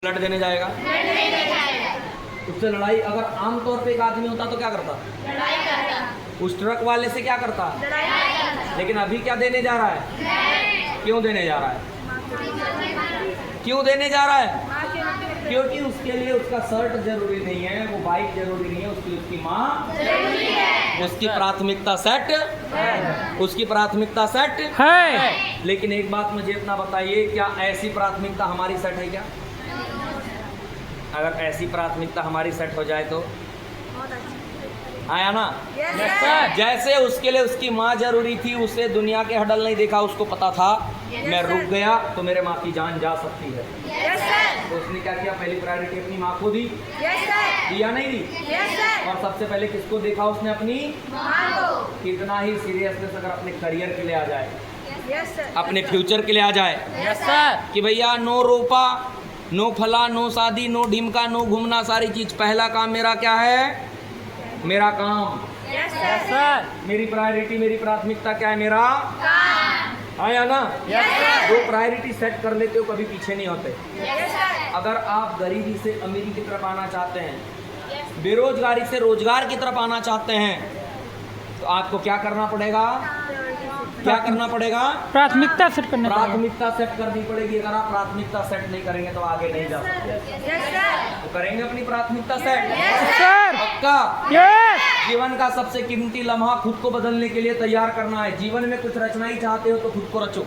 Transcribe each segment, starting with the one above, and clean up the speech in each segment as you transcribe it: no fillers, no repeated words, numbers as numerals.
Blood देने जाएगा, उससे लड़ाई। अगर आमतौर पे एक आदमी होता तो क्या करता? लड़ाई करता। उस ट्रक वाले से क्या करता? लड़ाई करता। लेकिन अभी क्या देने जा रहा है? क्यों देने जा रहा है? क्यों देने जा रहा है? क्योंकि उसके लिए उसका शर्ट जरूरी नहीं है, वो बाइक जरूरी नहीं है, उसकी माँ जरूरी है। उसकी प्राथमिकता सेट है, उसकी प्राथमिकता सेट है। लेकिन एक बात मुझे इतना बताइए, क्या ऐसी प्राथमिकता हमारी सेट है क्या? अगर ऐसी प्राथमिकता हमारी सेट हो जाए तो आया ना? जैसे उसके लिए उसकी माँ जरूरी थी, उसे दुनिया के हडल नहीं देखा, उसको पता था मैं रुक गया तो मेरे माँ की जान जा सकती है। तो उसने क्या किया? पहली प्रायोरिटी अपनी माँ को दी। दिया नहीं दी? और सबसे पहले किसको देखा उसने? अपनी माँ को। कितना ही सीरियसनेस अगर अपने करियर के लिए आ जाए, अपने फ्यूचर के लिए आ जाए कि भैया नो रोपा, नो फला, नो शादी, नो ढिमका, नो घूमना, सारी चीज। पहला काम मेरा क्या है? मेरा काम। मेरी प्रायोरिटी, मेरी प्राथमिकता क्या है? मेरा काम। आया ना? दो प्रायोरिटी सेट कर लेते हो, कभी पीछे नहीं होते। अगर आप गरीबी से अमीरी की तरफ आना चाहते हैं, बेरोजगारी से रोजगार की तरफ आना चाहते हैं, तो आपको क्या करना पड़ेगा? क्या करना पड़ेगा? प्राथमिकता सेट करना पड़ेगा। प्राथमिकता सेट करनी पड़ेगी। अगर आप प्राथमिकता सेट नहीं करेंगे तो आगे नहीं जा सकते। तो करेंगे अपनी प्राथमिकता सेट? पक्का? जीवन का सबसे कीमती लम्हा खुद को बदलने के लिए तैयार करना है। जीवन में कुछ रचना ही चाहते हो तो खुद को रचो।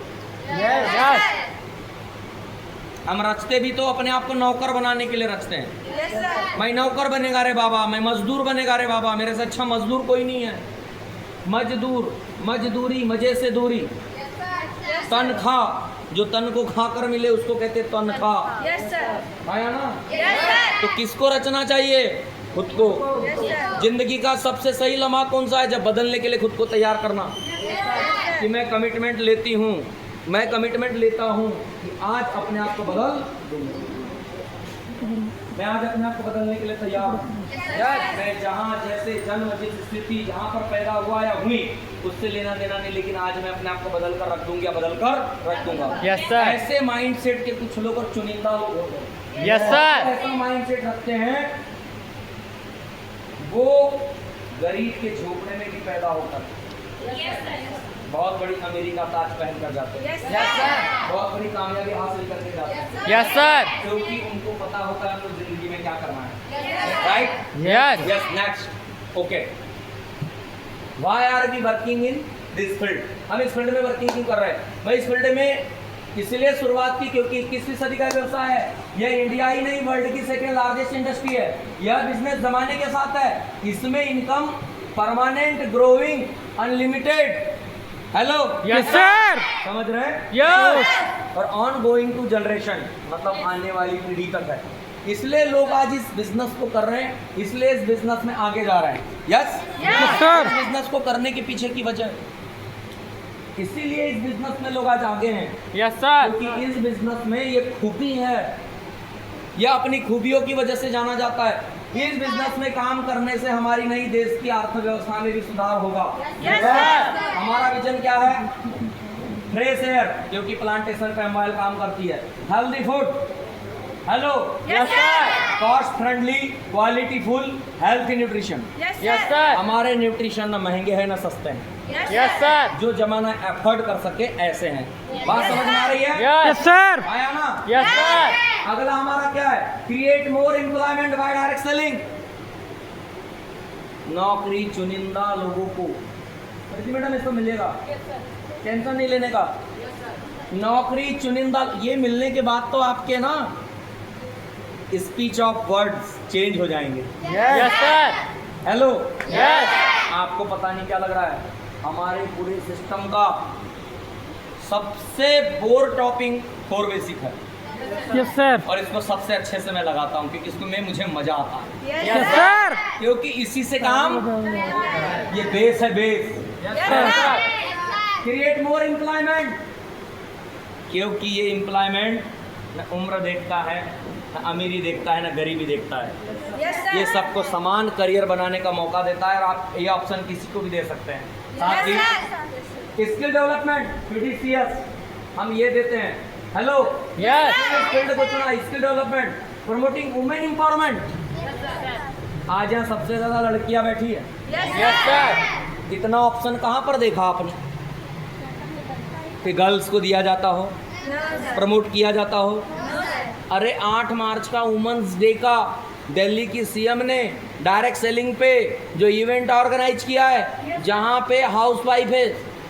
हम रचते भी तो अपने आप को नौकर बनाने के लिए रचते हैं। मैं नौकर बनेगा रे बाबा, मैं मजदूर बनेगा रे बाबा, मेरे से अच्छा मजदूर कोई नहीं है। मजदूर, मजदूरी, मजे से दूरी। तनख्वाह, जो तन को खाकर मिले उसको कहते तनख्वाह। आया ना? तो किसको रचना चाहिए? खुद को। जिंदगी का सबसे सही लम्हा कौन सा है? जब बदलने के लिए खुद को तैयार करना, कि मैं कमिटमेंट लेती हूँ, मैं कमिटमेंट लेता हूँ कि आज अपने आप को बदल दूंगा। मैं आज अपने आप को बदलने के लिए तैयार हूँ। मैं जहाँ जैसे जन्म, जिस स्थिति जहाँ पर पैदा हुआ या हुई, उससे लेना देना नहीं, लेकिन आज मैं अपने आप को बदल कर रख दूंगा, बदल कर रख दूंगा। ऐसे माइंडसेट के कुछ लोग और चुनिंदा लोग होते हैं। ऐसा माइंडसेट रखते हैं, वो गरीब के झोपड़े में भी पैदा होकर बहुत बड़ी अमीरी का ताज पहन कर जाते हैं। बहुत बड़ी कामयाबी हासिल करके जाते हैं। क्योंकि उनको पता होता है उनको जिंदगी में क्या करना है। Right? Yes. Next. Okay, why are we working in this field? हम इस फील्ड में वर्किंग क्यों कर रहे हैं? भाई इस फील्ड में इसलिए शुरुआत की क्योंकि 21वीं सदी का व्यवसाय है। यह इंडिया ही नहीं, वर्ल्ड की सेकेंड लार्जेस्ट इंडस्ट्री है। यह बिजनेस जमाने के साथ है। इसमें income permanent, growing, unlimited. Hello? Yes sir. समझ रहे हैं? यस। और ऑन गोइंग टू जनरेशन, मतलब आने वाली पीढ़ी तक है। इसलिए लोग आज इस बिजनेस को कर रहे हैं, इसलिए इस बिजनेस में आगे जा रहे हैं। Yes sir. इस बिजनेस को करने के पीछे की वजह, इसीलिए इस बिजनेस में लोग आज आगे हैं। Yes sir. क्योंकि इस बिजनेस में ये खूबी है, यह अपनी खूबियों की वजह से जाना जाता है। इस बिजनेस में काम करने से हमारी नई देश की अर्थव्यवस्था में भी सुधार होगा। हमारा विजन क्या है? फ्रेश एयर, क्योंकि प्लांटेशन पे ऑयल काम करती है। Healthy food, hello? Yes sir. Cost friendly, quality full, healthy nutrition. Yes sir. हमारे न्यूट्रिशन न महंगे हैं न सस्ते हैं। Yes sir. जो जमाना एफर्ट कर सके ऐसे हैं। बात समझ में आ रही है? Yes sir. आया ना? Yes sir. अगला हमारा क्या है? Create more employment bye direct selling. नौकरी चुनिंदा लोगों को। मैडम इसको मिलेगा, टेंशन नहीं लेने का। नौकरी चुनिंदा, ये मिलने के बाद तो आपके ना स्पीच ऑफ वर्ड्स चेंज हो जाएंगे। Yes sir. हेलो? यस। आपको पता नहीं क्या लग रहा है, हमारे पूरे सिस्टम का सबसे बोर टॉपिक कोर बेसिक है। Yes sir. और इसको सबसे अच्छे से मैं लगाता हूँ क्योंकि इसको में मुझे मजा आता है। Yes sir. क्योंकि इसी से काम, ये बेस है, बेस। क्रिएट मोर एम्प्लॉयमेंट, क्योंकि ये एम्प्लॉयमेंट न उम्र देखता है, न अमीरी देखता है, न गरीबी देखता है। ये सबको समान करियर बनाने का मौका देता है और आप ये ऑप्शन किसी को भी दे सकते हैं। साथ ही स्किल डेवलपमेंट, PDCS हम ये देते हैं हेलो, Yes. इस फील्ड को चुना, skill development, promoting women empowerment. आज यहाँ सबसे ज्यादा लड़कियां बैठी है। Yes, sir. इतना ऑप्शन कहाँ पर देखा आपने कि गर्ल्स को दिया जाता हो, प्रमोट किया जाता हो? अरे 8 मार्च का वुमेन्स डे का दिल्ली की सीएम ने डायरेक्ट सेलिंग पे जो इवेंट ऑर्गेनाइज किया है, जहाँ पे हाउस वाइफ है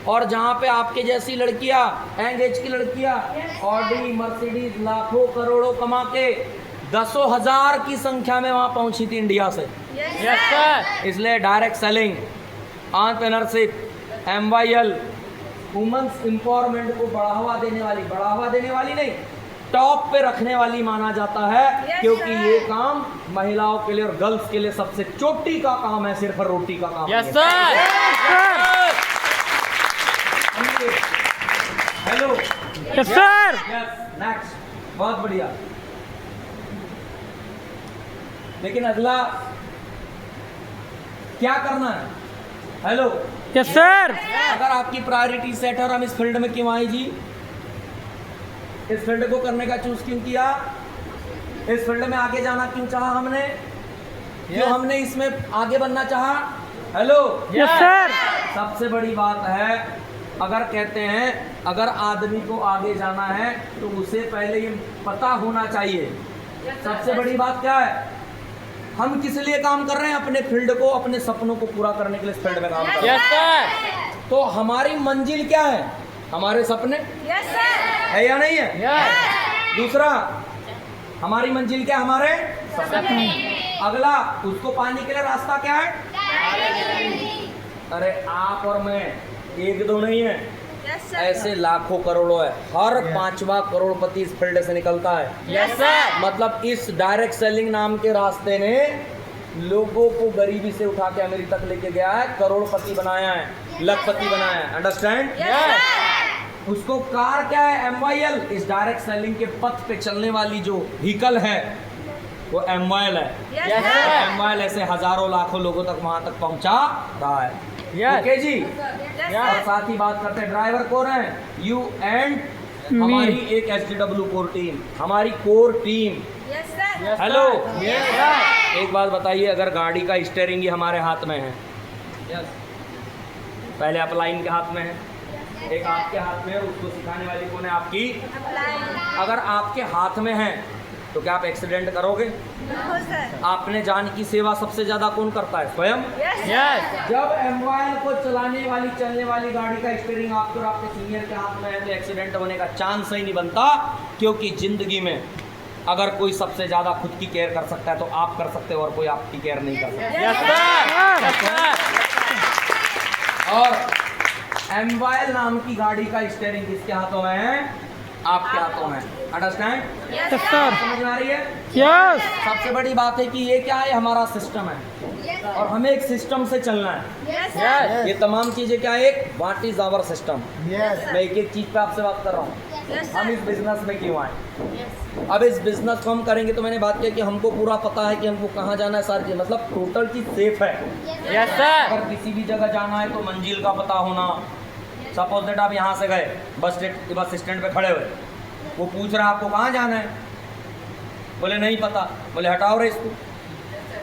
और जहाँ पे आपके जैसी लड़कियाँ, यंग एज की लड़कियाँ ऑडी मर्सिडीज लाखों करोड़ों कमा के 10,000 की संख्या में वहाँ पहुँची थी इंडिया से। Yes, sir. इसलिए direct selling, entrepreneurship, MYL women's empowerment को बढ़ावा देने वाली नहीं, टॉप पे रखने वाली माना जाता है, क्योंकि ये काम महिलाओं के लिए और गर्ल्स के लिए सबसे चोटी का काम है, सिर्फ रोटी का काम Yes, नहीं sir. है। Yes, hello, Yes, sir. Yes, next, बहुत बढ़िया। लेकिन अगला क्या करना है? Hello, Yes, sir. अगर आपकी प्रायोरिटी सेट है और हम इस फील्ड में क्यों आए जी? इस फील्ड को करने का चूज क्यों किया? इस फील्ड में आगे जाना क्यों चाहा हमने? क्यों Yes. हमने इसमें आगे बनना चाहा? Hello, Yes, sir. सबसे बड़ी बात है, अगर कहते हैं अगर आदमी को आगे जाना है तो उसे पहले ये पता होना चाहिए। सबसे बड़ी बात क्या है? हम किस लिए काम कर रहे हैं? अपने फील्ड को, अपने सपनों को पूरा करने के लिए इस फील्ड में काम कर रहे Yes, sir. हैं। तो हमारी मंजिल क्या है? हमारे सपने है या नहीं है? Yes. दूसरा, हमारी मंजिल क्या है? हमारे सपने। अगला, उसको पाने के लिए रास्ता क्या है? अरे आप और मैं एक दो नहीं है, ऐसे लाखों करोड़ों है। हर 5वां करोड़पति इस फील्ड से निकलता है। Yes, sir. मतलब इस डायरेक्ट सेलिंग नाम के रास्ते ने लोगों को गरीबी से उठा के अमीरी तक लेके गया है, करोड़पति बनाया है, लखपति बनाया है। अंडरस्टैंड? Yes. उसको कार क्या है? MYL। इस डायरेक्ट सेलिंग के पथ पे चलने वाली जो व्हीकल है वो MYL है। Yes, sir. MYL ऐसे हजारों लाखों लोगों तक वहां तक पहुंचा रहा है। Yes. ओके जी। और साथ ही बात करते हैं ड्राइवर कौन है? You and Me. हमारी एक SDW कोर टीम, हमारी core team. Yes, hello, sir. Yes, sir. एक बात बताइए, अगर गाड़ी का स्टीयरिंग ही हमारे हाथ में है, पहले अपलाइन के हाथ में है, एक आपके हाथ में है, उसको सिखाने वाली कौन है? आपकी। अगर आपके हाथ में है तो क्या आप एक्सीडेंट करोगे? आपने जान की सेवा सबसे ज्यादा कौन करता है? स्वयं। Yes. जब MYL को चलने वाली गाड़ी का स्टीयरिंग आपके और आपके सीनियर के हाथ में है तो एक्सीडेंट होने का चांस ही नहीं बनता, क्योंकि जिंदगी में अगर कोई सबसे ज्यादा खुद की केयर कर सकता है तो आप कर सकते हो और कोई आपकी केयर नहीं कर सकता। Yes, sir. Yes, sir. और MYL नाम की गाड़ी का स्टीयरिंग किसके हाथों में है? आपके हाथों में। अंडरस्टैंड? Yes, sir. समझ में आ रही है? Yes. सबसे बड़ी बात है कि ये क्या है? हमारा सिस्टम है और हमें एक सिस्टम से चलना है। Yes. ये तमाम चीजें क्या है? एक what is our system. Yes. मैं एक एक चीज पे आपसे बात कर रहा हूँ। हम इस बिजनेस में क्यों आए? अब इस बिजनेस को हम करेंगे तो मैंने बात किया कि हमको पूरा पता है कि हमको कहाँ जाना है, सारी चीज, मतलब टोटल चीज सेफ है। Yes, sir. अगर किसी भी जगह जाना है तो मंजिल का पता होना। सपोज दैट आप यहाँ से गए, बस स्टैंड पे खड़े हुए, वो पूछ रहा है आपको कहाँ जाना है, बोले नहीं पता, बोले हटाओ रे इसको,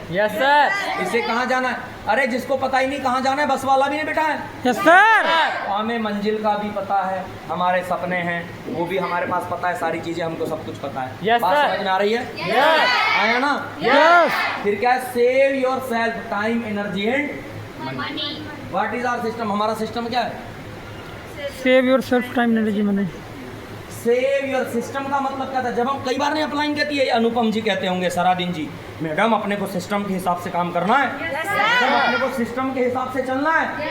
Yes, sir. इसे कहाँ जाना है? अरे जिसको पता ही नहीं कहाँ जाना है, बस वाला भी नहीं बैठा है। Yes, sir. तो हमें मंजिल का भी पता है, हमारे सपने हैं वो भी हमारे पास पता है, सारी चीजें हमको सब कुछ पता है। Yes, बात sir. समझ में आ रही है? Yes. आया ना? Yes. फिर क्या है? Save yourself time energy and what is our system? हमारा सिस्टम क्या है? Save yourself time, energy, money. Save your system का मतलब क्या था? जब हम कई बार नहीं अपलाइन कहती है, अनुपम जी कहते होंगे, सरादिन जी, मैडम अपने को सिस्टम के हिसाब से काम करना है, मैडम अपने को सिस्टम के हिसाब से चलना है।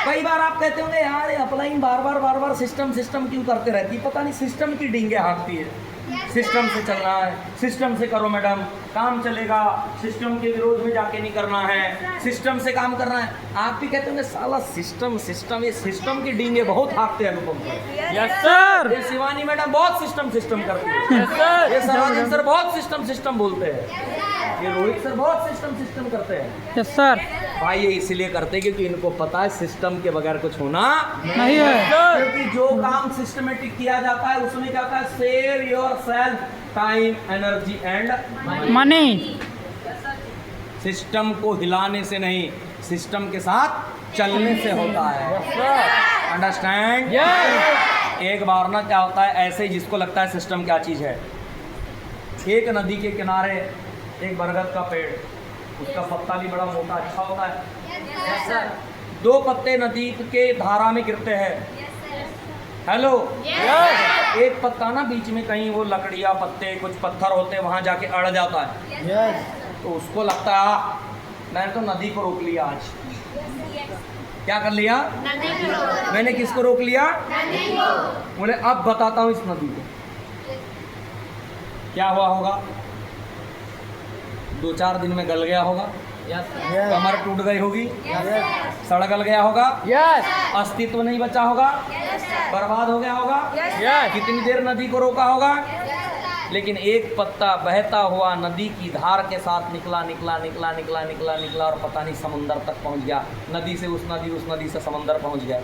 कई बार आप कहते होंगे यार अपलाइन बार बार सिस्टम क्यों करते रहती है? पता नहीं सिस्टम की डींगे हाँकती है। सिस्टम से चलना है, सिस्टम से करो मैडम, काम चलेगा, सिस्टम के विरोध में जाके नहीं करना है, सिस्टम से काम करना है। आप भी कहते होंगे साला सिस्टम सिस्टम, ये सिस्टम की डींगे बहुत हाँकते हैं अनुपम सर। Yes sir. ये शिवानी मैडम बहुत सिस्टम सिस्टम करती है, यस सर। ये सराजन सर बहुत सिस्टम सिस्टम बोलते हैं, ये रोहित सर बहुत सिस्टम सिस्टम करते हैं। Yes sir. भाई ये इसलिए करते हैं क्योंकि इनको पता है सिस्टम के बगैर कुछ होना नहीं है। क्योंकि जो काम सिस्टमेटिक किया जाता है उसमें क्या होता है, save yourself time energy and money. System को हिलाने से नहीं, सिस्टम के साथ चलने से होता है। अंडरस्टैंड? एक बार ना क्या होता है, ऐसे ही जिसको लगता है सिस्टम क्या चीज़ है, एक नदी के किनारे एक बरगद का पेड़, उसका पत्ता भी बड़ा मोटा अच्छा होता है। दो पत्ते नदी के धारा में गिरते हैं। हेलो, एक पत्ता ना बीच में कहीं वो लकड़ियाँ पत्ते कुछ पत्थर होते हैं वहाँ जाके अड़ जाता है, तो उसको लगता है मैंने तो नदी को रोक लिया आज। क्या कर लिया? मैंने किसको रोक लिया? बोले अब बताता हूँ इस नदी को क्या हुआ होगा। 2-4 दिन में गल गया होगा, कमर टूट गई होगी, सड़ गल गया होगा, अस्तित्व नहीं बचा होगा, बर्बाद हो गया होगा। कितनी देर नदी को रोका होगा, लेकिन एक पत्ता बहता हुआ नदी की धार के साथ निकला निकला निकला निकला निकला निकला और पता नहीं समंदर तक पहुंच गया। नदी से उस नदी से समंदर पहुंच गया।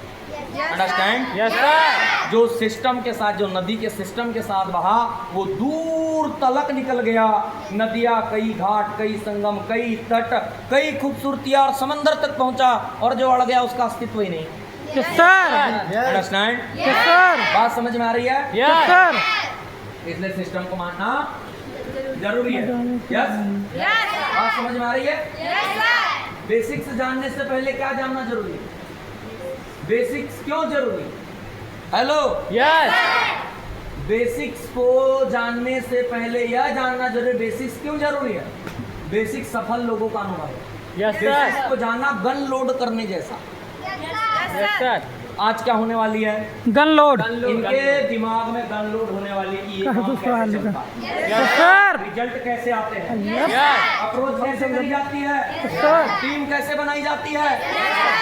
अंडरस्टैंड? Yes sir. जो सिस्टम के साथ, जो नदी के सिस्टम के साथ बहा, वो दूर तलक निकल गया। नदियाँ, कई घाट, कई संगम, कई तट, कई खूबसूरतियाँ और समंदर तक पहुंचा, और जो अड़ गया उसका अस्तित्व ही नहीं। Yes sir. Understand? Yes sir. बात समझ में आ रही है? Yes sir. इसलिए सिस्टम को मानना जरूरी है। यस? बात समझ में आ रही है? बेसिक्स जानने से पहले क्या जानना जरूरी है? बेसिक्स क्यों जरूरी है? Hello, yes. बेसिक्स को जानने से पहले यह जानना जरूरी है, बेसिक्स क्यों जरूरी है? बेसिक्स सफल लोगों का अनुभव है। Yes basics sir. को जानना गन लोड करने जैसा। Yes sir. आज क्या होने वाली है? Gun load. इनके दिमाग में गन लोड होने वाली है कि ये काम कैसे चलता है, यस सर। रिजल्ट कैसे आते हैं, यस अप्रोच कैसे करी जाती है, सर। टीम कैसे बनाई जाती है।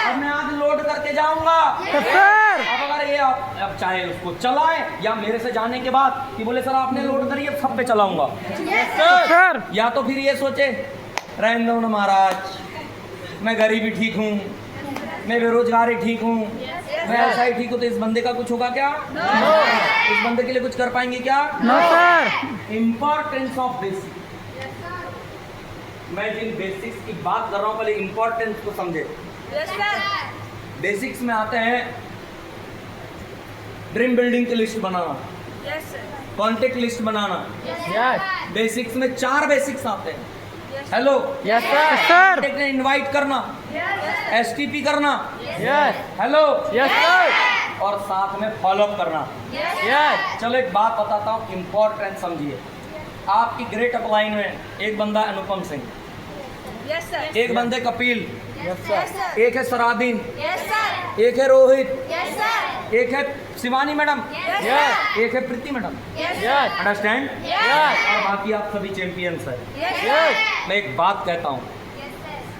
अब मैं आज लोड करके जाऊंगा। Yes sir. अब अगर ये आप अब चाहे उसको चलाए या मेरे से जाने के बाद कि बोले सर आपने लोड करी अब सब पे चलाऊंगा, यस सर। या तो फिर ये सोचे रहने दो ना महाराज, मैं गरीबी ठीक हूँ, मैं बेरोजगारी ठीक हूँ, मैं ऐसा ही ठीक हूँ, तो इस बंदे का कुछ होगा क्या? इस बंदे के लिए कुछ कर पाएंगे क्या? No sir. Importance of basic. मैं जिन बेसिक्स की बात कर रहा हूँ पहले इम्पोर्टेंस को समझे। बेसिक्स में आते हैं ड्रीम बिल्डिंग की लिस्ट बनाना, कॉन्टेक्ट लिस्ट बनाना। यस। बेसिक्स में 4 बेसिक्स आते हैं। Hello, yes sir. कॉन्टेक्ट ने इनवाइट करना, एसटीपी करना, यस। Hello, yes sir. और साथ में फॉलोअप करना। यस। चलो एक बात बताता हूँ, इम्पोर्टेंट समझिए। आपकी ग्रेट अपलाइन में एक बंदा अनुपम सिंह, एक बंदे कपिल, यस सर। एक है सरादीन, एक है रोहित, एक है शिवानी मैडम, यस। एक है Preeti madam. Yes. Understand? Yes. और बाकी आप सभी चैंपियंस हैं। यस। मैं एक बात कहता हूँ,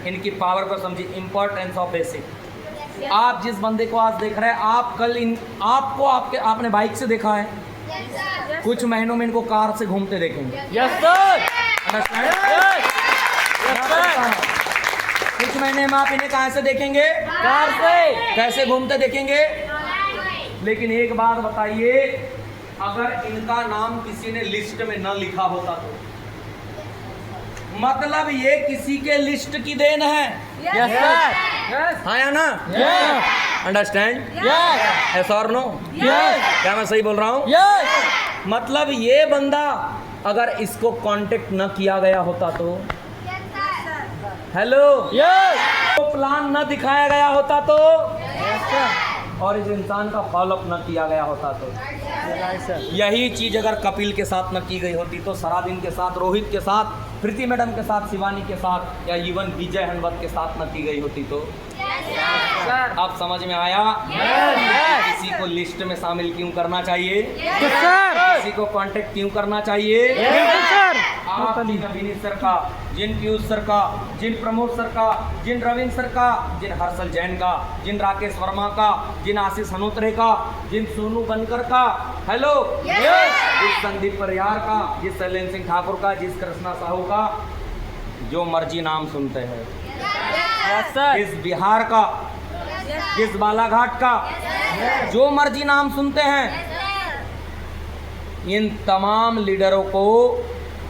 इनकी पावर को समझिए, इम्पोर्टेंस ऑफ बेसिक। आप जिस बंदे को आज देख रहे हैं, आप कल आपको आपने बाइक से देखा है, कुछ महीनों में इनको कार से घूमते देखेंगे। Yes sir. Understand? Yes. Yes sir. कुछ महीने में आप इन्हें कहाँ से देखेंगे? कार से। कैसे घूमते देखेंगे। लेकिन एक बात बताइए, अगर इनका नाम किसी ने लिस्ट में न लिखा होता तो मतलब ये किसी के लिस्ट की देन है। Yes sir. यस। हाँ या ना? यस। अंडरस्टैंड? यस। यस और नो? यस। क्या मैं सही बोल रहा हूँ? यस। मतलब ये बंदा अगर इसको कांटेक्ट न किया गया होता तो, हेलो, यस। तो प्लान न दिखाया गया होता तो, यस सर। और इस इंसान का फॉलोअप न किया गया होता तो, यही चीज अगर कपिल के साथ न की गई होती तो सरादीन के साथ, रोहित के साथ, प्रीति मैडम के साथ, शिवानी के साथ, या इवन विजय हनवत के साथ न की गई होती तो। अब समझ में आया? किसी को लिस्ट में शामिल क्यों करना चाहिए? Yes sir. किसी को कांटेक्ट क्यों करना चाहिए? Yes sir. जिन अभिनीत सर का, जिन पीयूष सर का, जिन प्रमोद सर का, जिन रविंद्र सर का, जिन हर्षल जैन का, जिन राकेश वर्मा का, जिन आशीष हनोत्रे का, जिन सोनू बनकर का, हेलो, जिस संदीप परिहार का, जिस शैलेंद्र सिंह ठाकुर का, जिस कृष्णा साहू का, जो मर्जी नाम सुनते हैं, इस बिहार का, किस बालाघाट का, जो मर्जी नाम सुनते हैं, इन तमाम लीडरों को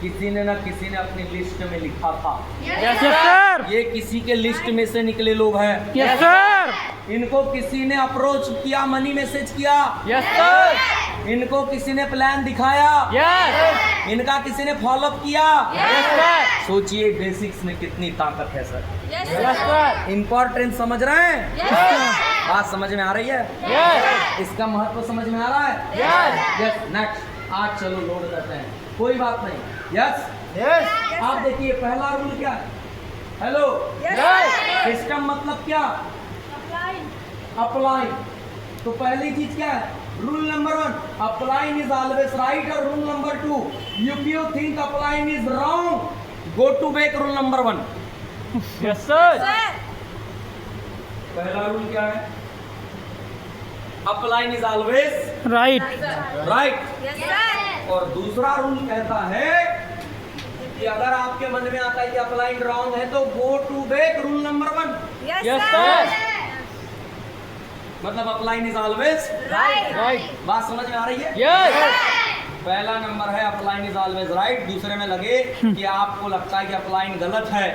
किसी ने न किसी ने अपनी लिस्ट में लिखा था। Yes sir. ये किसी के लिस्ट में से निकले लोग हैं। Yes sir. इनको किसी ने अप्रोच किया, मनी मैसेज किया। Yes sir. इनको किसी ने प्लान दिखाया। यस। इनका किसी ने फॉलोअप किया। Yes sir. सोचिए बेसिक्स में कितनी ताकत है सर। Yes sir. इम्पोर्टेंस समझ रहे हैं? यस। बात समझ में आ रही है? यस। इसका महत्व समझ में आ रहा है? यस। यस। नेक्स्ट आज चलो लोड करते हैं, कोई बात नहीं। यस। यस। आप देखिए पहला रूल क्या है? Hello, yes. सिस्टम मतलब क्या? अप्लाई। तो पहली चीज क्या है? Rule number 1, applying is always right. और rule number 2, if you think applying is wrong, go to back rule number 1। Yes sir. पहला रूल क्या है? Applying is always right. Right. और दूसरा रूल कहता है कि अगर आपके मन में आता है कि अप्लाइंग रॉन्ग है तो go to back rule number 1। Yes sir. मतलब अप्लाइंग इज ऑलवेज राइट। बात समझ में आ रही है? यस। पहला नंबर है अप्लाइंग इज ऑलवेज राइट। दूसरे में लगे कि आपको लगता है कि अप्लाइंग गलत है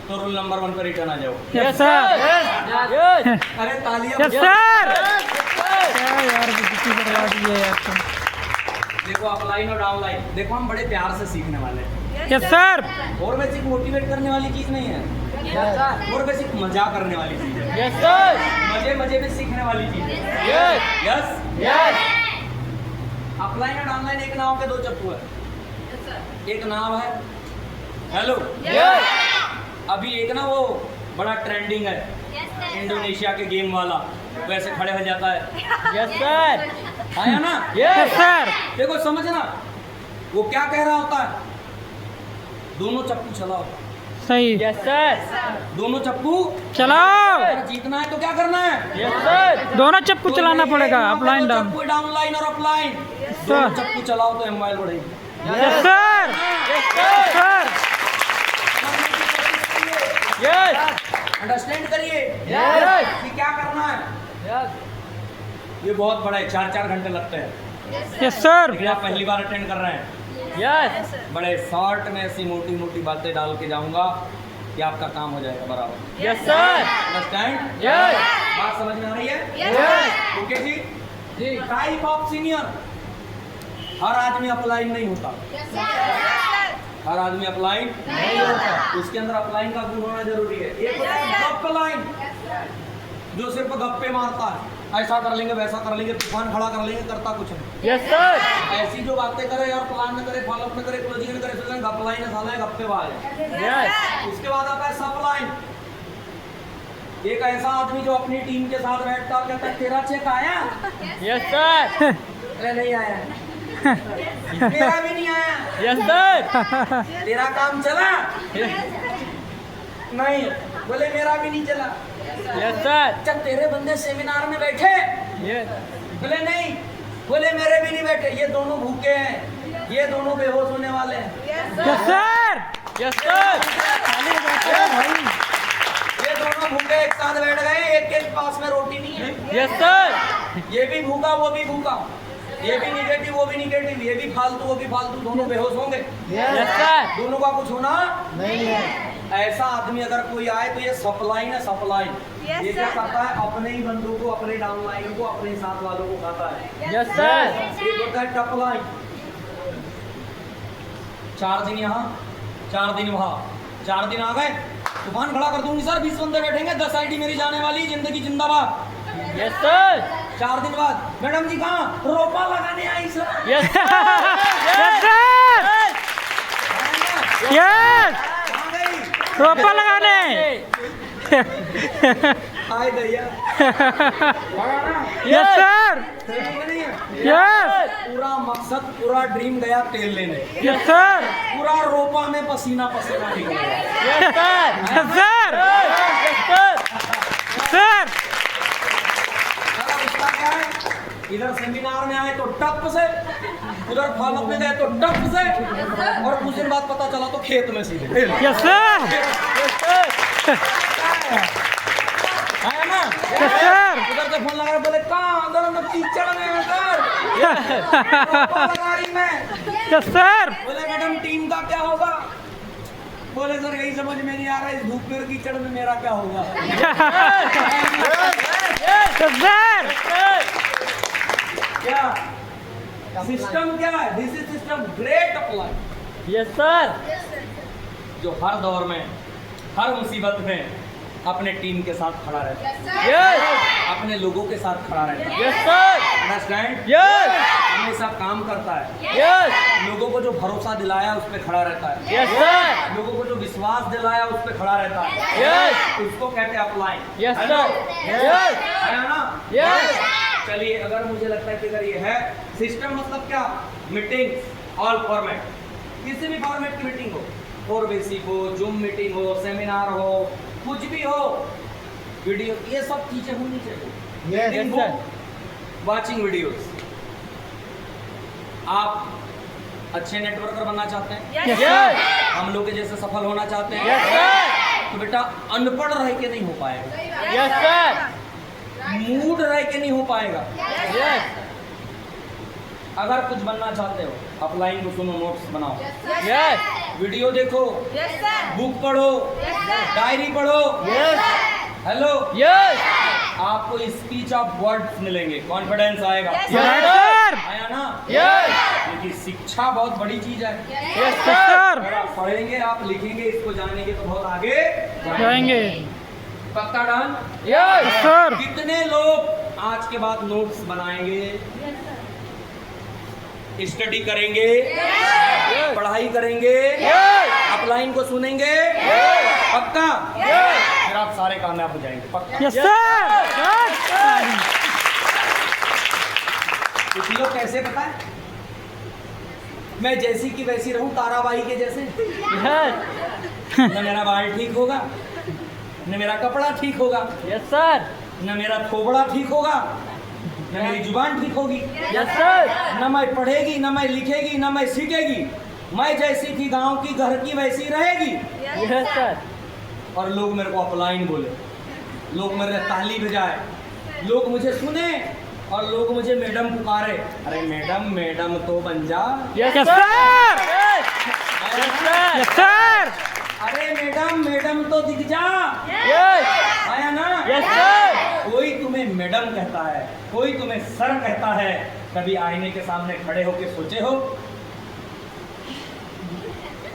तो रूल नंबर 1 पर रिटर्न आ जाओ। Yes sir. यस। अरे तालियां। Yes sir. यार कितनी बर्बाद की है यार तुम। देखो अपलाइन और डाउनलाइन, देखो हम बड़े प्यार से सीखने वाले हैं। Yes sir. और बेसिक मोटिवेट करने वाली चीज नहीं है, और बेसिक मजा करने वाली चीज है। Yes sir. मजे मजे में सीखने वाली चीज है। यस। यस। यस। अपलाइन और डाउनलाइन एक नाव के दो चप्पू है। एक नाव है, हेलो, यस। अभी एक ना वो बड़ा ट्रेंडिंग है, इंडोनेशिया के गेम वाला, वैसे खड़े हो जाता है। Yes sir. आया ना? Yes sir. देखो समझना, वो क्या कह रहा होता है? दोनों चप्पू चलाओ। सही। Yes sir. दोनों चप्पू चलाओ। अगर जीतना है तो क्या करना है? Yes sir. दोनों चप्पू तो चलाना ये पड़ेगा, यहाँ पे अपलाइन दो डाउन। चप्पू डाउनलाइन और अपलाइन, सर। दोनों चप्पू चलाओ तो मोबाइल बढ़ेगी। Yes sir. Yes sir. Yes. Understand करिए यस। कि क्या करना है। यस। ये बहुत बड़ा है, 4-4 घंटे लगते हैं। Yes sir. लेकिन आप पहली बार अटेंड कर रहे हैं। यस। बड़े शॉर्ट में ऐसी मोटी मोटी बातें डाल के जाऊंगा कि आपका काम हो जाएगा बराबर। Yes sir. अंडरस्टैंड? यस। बात समझ में आ रही है? यस। ओके जी। जी। टाइप ऑफ सीनियर, हर आदमी अपलाइन नहीं होता। हर आदमी अपलाइन नहीं होता। उसके अंदर अपलाइन का गुण होना जरूरी है। एक होता है अपलाइन, जो सिर्फ गप्पे मारता है, ऐसा कर लेंगे वैसा कर लेंगे, तूफान खड़ा कर लेंगे, करता कुछ नहीं। Yes sir. ऐसी जो बातें करे और प्लान न करे, फॉलोअप न करे, क्लोजिंग न करे, सोचेंगे गपलाइन है, साला है, गप्पे बाज है। यस। उसके बाद आता है सप्लाइन, एक ऐसा आदमी जो अपनी टीम के साथ बैठता और कहता है तेरा चेक आया? Yes sir. अरे नहीं आया। मेरा भी नहीं आया। Yes sir. तेरा काम चला? नहीं। बोले मेरा भी नहीं चला। Yes sir. अच्छा तेरे बंदे सेमिनार में बैठे? यस। बोले नहीं। बोले मेरे भी नहीं बैठे। ये दोनों भूखे हैं, ये दोनों बेहोश होने वाले हैं। Yes sir. Yes sir. भाई ये दोनों भूखे एक साथ बैठ गए, एक के पास में रोटी नहीं है। Yes sir. ये भी भूखा वो भी भूखा, ये भी निगेटिव वो भी निगेटिव, ये भी फालतू वो भी फालतू, दोनों बेहोश होंगे। Yes sir. दोनों का कुछ होना नहीं है। ऐसा आदमी अगर कोई आए तो ये सप्लाइन है, सप्लाइन। ये क्या करता है? अपने ही बंदों को, अपने डाउनलाइन को, अपने साथ वालों को खाता है। Yes sir. एक होता है टपलाइन, 4 दिन यहाँ 4 दिन वहाँ, 4 दिन आ गए तूफान खड़ा कर दूंगी सर, 20 बंदे बैठेंगे, 10 आईडी मेरी जाने वाली, जिंदगी जिंदाबाद। Yes sir. 4 दिन बाद मैडम जी कहाँ? रोपा लगाने आई sir. Yes yes sir. Yes. कहाँ गई? रोपा लगाने। हाय दैया। Yes sir. नहीं है। यस। पूरा मकसद, पूरा ड्रीम गया तेल लेने। Yes sir. पूरा रोपा हवा में पसीना पसीना निकलेगा। यस सर सर अगर उसका क्या है, इधर सेमिनार में आए तो टप से, उधर फॉलोअप में गए तो टप से, और कुछ दिन बाद पता चला तो खेत में सीधे यस सर आया ना। यस सर उधर से फोन लगा बोले कहाँ, अंदर अंदर कीचड़ में है सर, गाड़ी में। यस सर बोले मैडम टीम का क्या होगा, बोले सर यही समझ में नहीं आ रहा, इस धूप में कीचड़ में मेरा क्या होगा। यस सर क्या सिस्टम क्या है, this is system great apply, yes sir जो हर दौर में हर मुसीबत में अपने टीम के साथ खड़ा रहता है, यस अपने लोगों के साथ खड़ा रहता है, यस सर अंडरस्टैंड, यस हमेशा काम करता है, यस लोगों को जो भरोसा दिलाया उस पे खड़ा रहता है, यस सर लोगों को जो विश्वास दिलाया उस पे खड़ा रहता है, यस उसको कहते हैं अपलाइन। यस सर यस है ना। यस चलिए, अगर मुझे लगता है कि अगर ये है सिस्टम, मतलब क्या, मीटिंग ऑल फॉर्मेट, किसी भी फॉर्मेट की मीटिंग हो, फोर बेसिक हो, जूम मीटिंग हो, सेमिनार हो, कुछ भी हो, वीडियो, ये सब चीजें होनी चाहिए। Yes sir watching videos. आप अच्छे नेटवर्कर बनना चाहते हैं, यस हम लोग के जैसे सफल होना चाहते हैं, यस सर तो बेटा अनपढ़ रह के नहीं हो पाएगा, यस सर मूड रह के नहीं हो पाएगा। यस अगर कुछ बनना चाहते हो, अपलाइन को सुनो, नोट्स बनाओ, यस वीडियो देखो, बुक पढ़ो, डायरी पढ़ो, यस हेलो, यस आपको स्पीच ऑफ वर्ड्स मिलेंगे, कॉन्फिडेंस आएगा। यस सर आया ना। यस क्योंकि शिक्षा बहुत बड़ी चीज है। यस सर अगर आप पढ़ेंगे, आप लिखेंगे, इसको जानेंगे तो बहुत आगे जाएंगे पक्का डन। यस सर कितने लोग आज के बाद नोट्स बनाएंगे, स्टडी करेंगे, पढ़ाई करेंगे, अपलाइन को सुनेंगे, पक्का, फिर आप सारे कामयाब हो जाएंगे, पक्का। यस सर कुछ लोग कैसे पता है, मैं जैसी की वैसी रहूं, ताराबाई के जैसे, न मेरा बाल ठीक होगा, न मेरा कपड़ा ठीक होगा, यस सर न मेरा थोबड़ा ठीक होगा, न मेरी जुबान ठीक होगी, यस सर न मैं पढ़ेगी, न मैं लिखेगी, न मैं सीखेगी, मैं जैसी थी गांव की घर की वैसी रहेगी। यस सर और लोग मेरे को अपलाइन बोले, लोग मेरे ताली बजाए, लोग मुझे सुने, और लोग मुझे मैडम पुकारे, अरे मैडम मैडम तो बन जा, यस सर यस सर अरे मैडम मैडम तो दिख जा, यस आया ना। यस सर कोई तुम्हें मैडम कहता है, कोई तुम्हें सर कहता है, कभी आईने के सामने खड़े होके सोचे हो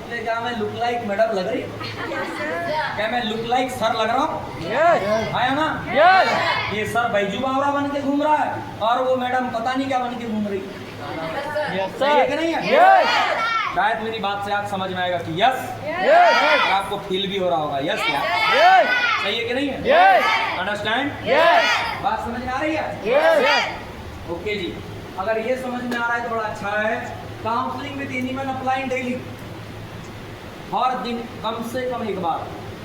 क्या मैं लुक लाइक मैडम लग रही, क्या मैं लुक लाइक सर लग रहा हूँ, यस आया ना। यस ये सर बैजू बावरा बन के घूम रहा है, और वो मैडम पता नहीं क्या बन के घूम रही, यस सही है कि सर नहीं है। यस शायद मेरी बात से आप समझ में आएगा कि यस, यस और आपको फील भी हो रहा होगा यस, क्या यस सही है कि नहीं है, यस अंडरस्टैंड, यस बात समझ में आ रही है। यस ओके जी, अगर ये समझ में आ रहा है तो बड़ा अच्छा है। Counselling with anyone upline daily, हर दिन कम से कम एक बार,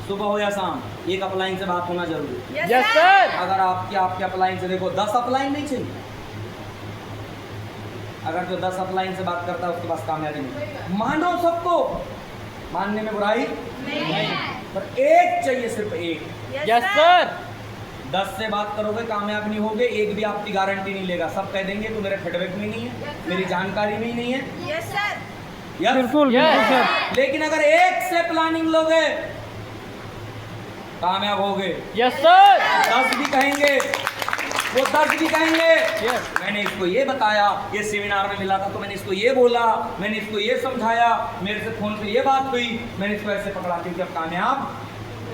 सुबह हो या शाम, एक अपलाइन से बात होना जरूरी है। यस सर अगर आपके अपलाइन से देखो 10 अपलाइन नहीं चाहिए, अगर जो 10 अपलाइन से बात करता है उसके पास कामयाबी नहीं। मानो सबको, मानने में बुराई नहीं, पर एक चाहिए, सिर्फ एक। यस सर 10 से बात करोगे कामयाब नहीं होगे, एक भी आपकी गारंटी नहीं लेगा, सब कह देंगे तो मेरे फीडबैक में नहीं है, मेरी जानकारी में ही नहीं है। यस सर यस, बिल्कुल बिल्कुल सर लेकिन अगर एक से प्लानिंग लोगे कामयाब होगे। यस सर 10 भी कहेंगे, वो 10 भी कहेंगे यस मैंने इसको ये बताया, ये सेमिनार में मिला था तो मैंने इसको ये बोला, मैंने इसको ये समझाया, मेरे से फोन पे ये बात हुई, मैंने इसको ऐसे पकड़ा क्योंकि अब कामयाब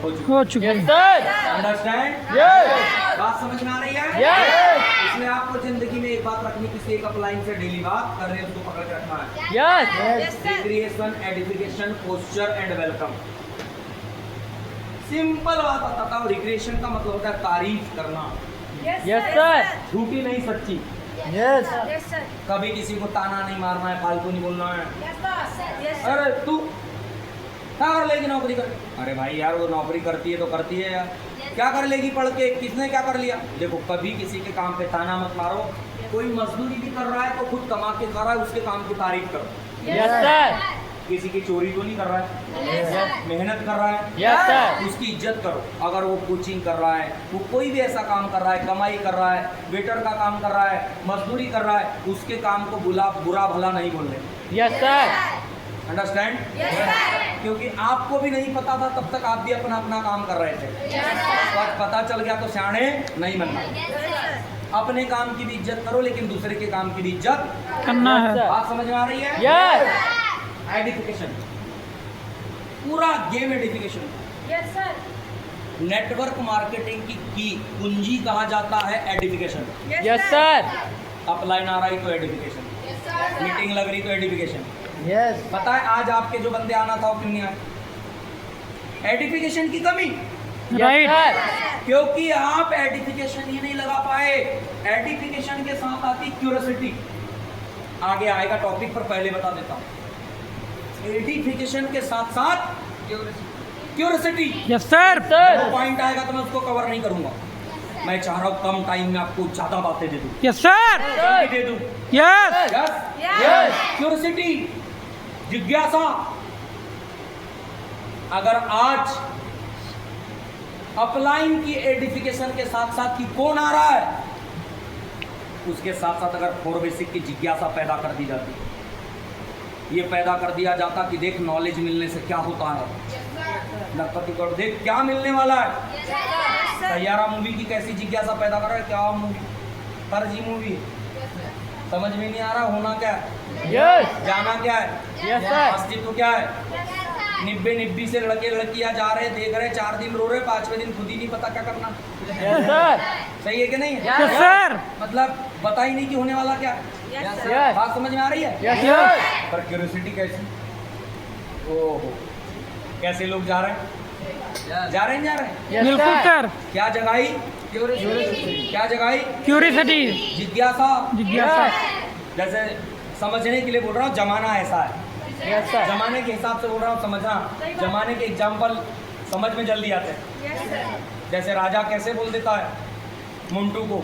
हो चुके। यस सर अंडरस्टैंड, यस बात समझ में आ रही है। यस इसलिए आपको जिंदगी में एक बात रखनी, किसी एक अपलाइन से डेली बात कर रहे हैं उसको पकड़ के रखना है। Yes recreation, edification, posture and welcome. Simple बात बताता हूँ, रिक्रिएशन का मतलब होता है तारीफ करना, यस सर झूठी नहीं सच्ची। यस यस सर कभी किसी को ताना नहीं मारना है, फालतू नहीं बोलना है, यस सर अरे तू क्या कर लेगी नौकरी कर? अरे भाई यार वो नौकरी करती है तो करती है यार, क्या कर लेगी पढ़ के? किसने क्या कर लिया? देखो कभी किसी के काम पे ताना मत मारो। कोई मजदूरी भी कर रहा है तो खुद कमा के कर रहा है, उसके काम की तारीफ करो। Yes sir. किसी की चोरी तो नहीं कर रहा है, मेहनत कर रहा है, यस सर। उसकी इज्जत करो। अगर वो कोचिंग कर रहा है, वो कोई भी ऐसा काम कर रहा है, कमाई कर रहा है, वेटर का काम कर रहा है, मजदूरी कर रहा है, उसके काम को बुरा भला नहीं बोलने। Yes sir. अंडरस्टैंड? क्योंकि आपको भी नहीं पता था तब तक आप भी अपना अपना काम कर रहे थे। तो आज पता चल गया तो सियाणे नहीं बनना। अपने काम की भी इज्जत करो, लेकिन दूसरे के काम की भी इज्जत करना है। बात समझ में आ रही है? यस। एडिफिकेशन, पूरा game edification. Yes sir. Network marketing की कुंजी कहा जाता है एडिफिकेशन। Yes sir. अपलाइन आ रही तो एडिफिकेशन, मीटिंग लग रही तो एडिफिकेशन। यस। पता है आज आपके जो बंदे आना था वो क्यों नहीं आए? एडिफिकेशन की कमी। राइट। क्योंकि आप एडिफिकेशन ही नहीं लगा पाए। एडिफिकेशन के साथ आती क्यूरियोसिटी। आगे आएगा टॉपिक पर, पहले बता देता हूँ। एडिफिकेशन के साथ साथ क्यूरियोसिटी। Yes sir. पॉइंट आएगा तो मैं उसको कवर नहीं करूंगा। मैं चाह रहा हूँ कम टाइम में आपको ज्यादा बातें दे दूं, यस सर। जल्दी दे दूं। यस। यस, क्यूरियोसिटी, जिज्ञासा। अगर आज अपलाइन की एडिफिकेशन के साथ साथ कि कौन आ रहा है, उसके साथ साथ अगर फोर बेसिक की जिज्ञासा पैदा कर दी जाती, ये पैदा कर दिया जाता कि देख नॉलेज मिलने से क्या होता है, लखपति गौड़ देख क्या मिलने वाला है। सैयारा मूवी की कैसी जिज्ञासा पैदा कर रहा है, क्या मूवी, फर्जी मूवी, समझ में नहीं आ रहा होना क्या है, यस। जाना क्या है, यस सर। अस्तित्व क्या है। निब्बे से लड़के लड़कियां जा रहे, देख रहे, 4 दिन रो रहे, 5वें दिन खुद ही नहीं पता क्या करना। Yes sir. सही है कि नहीं? Yes sir. मतलब पता ही नहीं कि होने वाला क्या। यस। बात समझ में आ रही है? Yes sir. पर क्यूरियोसिटी कैसी? ओहो, कैसे लोग जा रहे हैं, जा रहे हैं, जा रहे हैं। बिल्कुल सर। क्या जगाई? क्या जगाई? क्यूरियोसिटी, जिज्ञासा। जिज्ञासा। जैसे समझने के लिए बोल रहा हूँ, जमाना ऐसा है, यस सर। जमाने के हिसाब से बोल रहा हूँ, समझना। जमाने के एग्जाम्पल समझ में जल्दी आते हैं। जैसे राजा कैसे बोल देता है मुंटू को,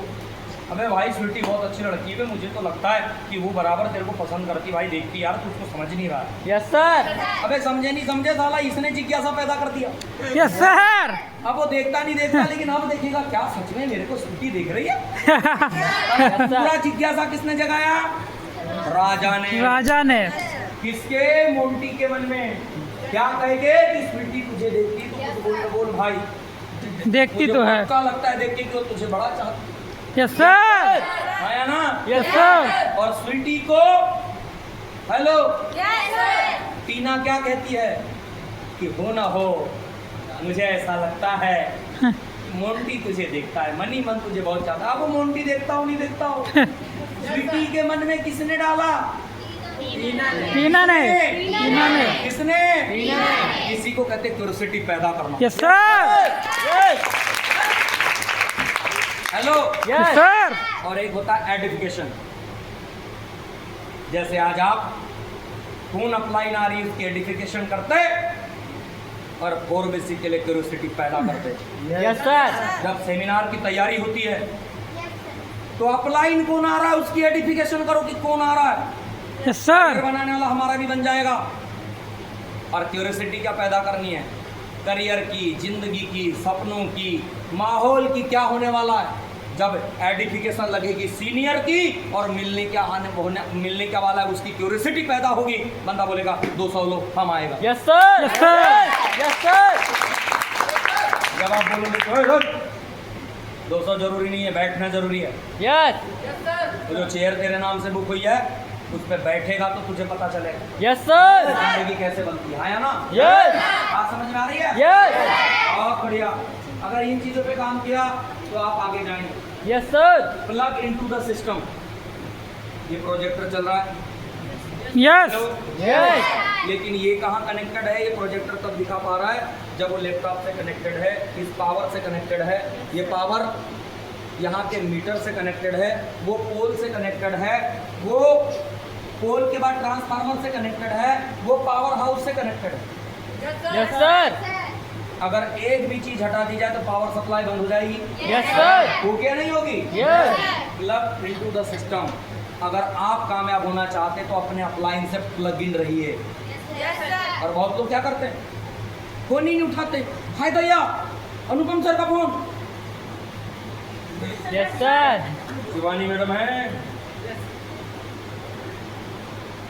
अबे भाई स्वीटी बहुत अच्छी लड़की है, मुझे तो लगता है कि वो बराबर तेरे को पसंद करती, भाई देखती यार, तू उसको समझ नहीं रहा है। Yes sir. अबे समझे नहीं समझे साला, इसने जिज्ञासा पैदा कर दिया। Yes sir. अब वो देखता नहीं देखता, लेकिन अब देखेगा क्या सच में मेरे को स्वीटी देख रही है। पूरा जिज्ञासा किसने जगाया? राजा ने। राजा ने। किसके? मोंटी के मन में। क्या कहेंगे कि स्वीटी तुझे देखती तो कुछ बोल भाई, देखती तो है। क्या लगता है देखती कि वो तुझे बड़ा चाहती। Yes sir. आया ना? Yes sir. और स्वीटी को हेलो टीना क्या कहती है कि हो ना हो, मुझे ऐसा लगता है मोंटी तुझे देखता है, मन ही मन तुझे बहुत चाहता है। अब वो मोंटी देखता हो नहीं देखता हो, स्वीटी के मन में किसने डाला? टीना ने। टीना ने। किसने? किसी को कहते क्यूरियोसिटी पैदा करना। Yes sir. Hello. Yes sir. और एक होता है एडिफिकेशन। जैसे आज आप कौन अपलाइन आ रही है उसकी एडिफिकेशन करते और फोर बेसिक के लिए क्यूरियोसिटी पैदा करते। Yes sir. जब सेमिनार की तैयारी होती है तो अपलाइन कौन आ रहा है उसकी एडिफिकेशन करो कि कौन आ रहा है। Yes sir. बनाने वाला हमारा भी बन जाएगा। और क्यूरियोसिटी क्या पैदा करनी है? करियर की, जिंदगी की, सपनों की, माहौल की, क्या होने वाला है। जब एडिफिकेशन लगेगी सीनियर की और मिलने क्या वाला है उसकी क्यूरियोसिटी पैदा होगी, बंदा बोलेगा 200 लो हम आएगा। Yes sir. Yes sir. Yes sir. जब आप बोलोगे 200 जरूरी नहीं है, बैठना जरूरी है। यस। तो जो चेयर तेरे नाम से बुक हुई है उस पर बैठेगा तो तुझे पता चलेगा यस सर। जिंदगी कैसे बनती है। आया ना? यस। बात समझ में आ रही है? यस। बहुत बढ़िया। अगर इन चीजों पे काम किया तो आप आगे जाएंगे। Yes sir. Plug into the system. ये प्रोजेक्टर चल रहा है। यस। यस। लेकिन ये कहाँ कनेक्टेड है? ये प्रोजेक्टर तब दिखा पा रहा है जब वो लैपटॉप से कनेक्टेड है, इस पावर से कनेक्टेड है। ये पावर यहाँ के मीटर से कनेक्टेड है, वो पोल से कनेक्टेड है, वो पोल के बाद ट्रांसफार्मर से कनेक्टेड है, वो पावर हाउस से कनेक्टेड है। Yes sir. अगर एक भी चीज हटा दी जाए तो पावर सप्लाई बंद हो जाएगी। Yes sir. हो क्या नहीं होगी? Yes. Plug into the system. अगर आप कामयाब होना चाहते तो अपने अप्लायंस से प्लग इन रहिए। और बहुत लोग क्या करते हैं, फोन ही नहीं उठाते। हाय भैया, अनुपम सर का phone. Yes sir. Shivani madam है,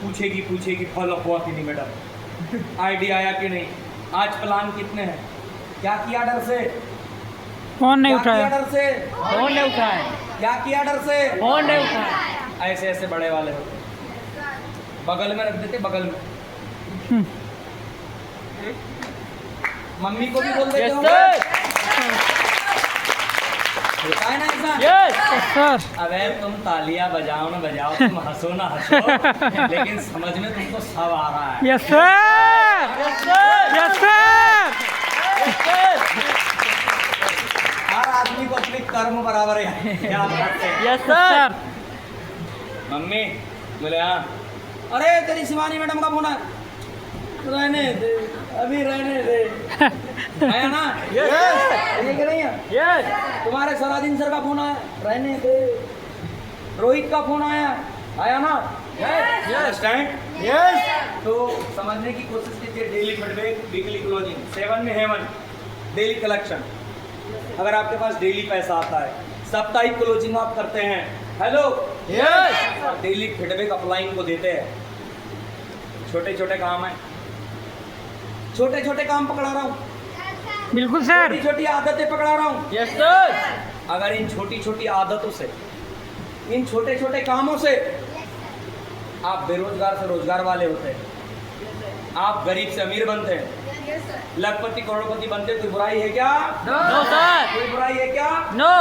पूछेगी फॉलो हुआ कि नहीं मैडम, आइडिया आया कि नहीं, आज प्लान कितने हैं, क्या किया डर से, फोन नहीं क्या किया उठाया। डर से, फोन नहीं उठाए। क्या किया डर से। फोन नहीं उठाए। ऐसे ऐसे बड़े वाले होते, बगल में रख देते, बगल में। मम्मी को भी बोल देते यस होंगे, सर। होता है ना ऐसा। यस सर अबे तुम तालियां बजाओ ना बजाओ, तुम हंसो ना हंसो, लेकिन समझ में तुमको सब आ रहा है। Yes sir yes sir. Yes sir yes sir. हर आदमी को अपने कर्म बराबर है, याद रखते हैं। Yes sir. मम्मी बोले हाँ, अरे तेरी शिवानी मैडम का फोन है, रहने दे, अभी रहने दे। आया ना? यस। ये कि नहीं है? यस। तुम्हारे सरादीन सर का फोन आया, रहने दे। रोहित का फोन आया ना? अंडरस्टैंड? यस। तो समझने की कोशिश कीजिए। डेली फीडबैक, वीकली क्लोजिंग, 7 में हेवन, डेली कलेक्शन। अगर आपके पास डेली पैसा आता है, साप्ताहिक क्लोजिंग आप करते हैं, hello yes. Daily feedback upline को देते हैं। छोटे छोटे काम है, छोटे छोटे काम पकड़ा रहा हूँ, बिल्कुल सर। छोटी छोटी आदतें पकड़ा रहा हूँ। Yes sir. अगर इन छोटी छोटी आदतों से, इन छोटे छोटे कामों से आप बेरोजगार से रोजगार वाले होते हैं, आप गरीब से अमीर बनते हैं, लखपति करोड़पति बनते, कोई बुराई है क्या? No sir. कोई बुराई है क्या? नो।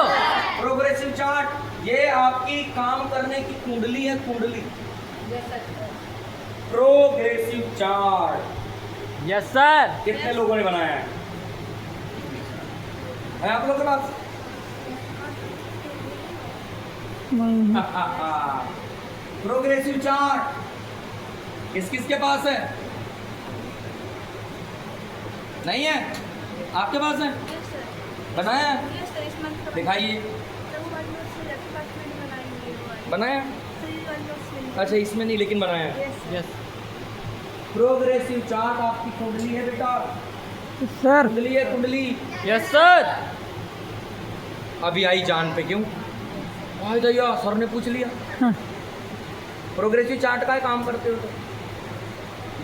प्रोग्रेसिव चार्ट, ये आपकी काम करने की कुंडली है, कुंडली। Progressive chart yes sir. कितने लोगों ने बनाया है आप लोगों के पास? प्रोग्रेसिव चार्ट किस किस के पास है? नहीं है? आपके पास है? बनाया है? दिखाइए। बनाया? अच्छा इसमें नहीं, लेकिन बनाया है। यस। प्रोग्रेसिव चार्ट आपकी कुंडली है बेटा, सर कुंडली है, कुंडली। Yes sir. अभी आई जान पे क्यों? भाई भैया सर ने पूछ लिया। प्रोग्रेसिव चार्ट का ही काम करते हो तो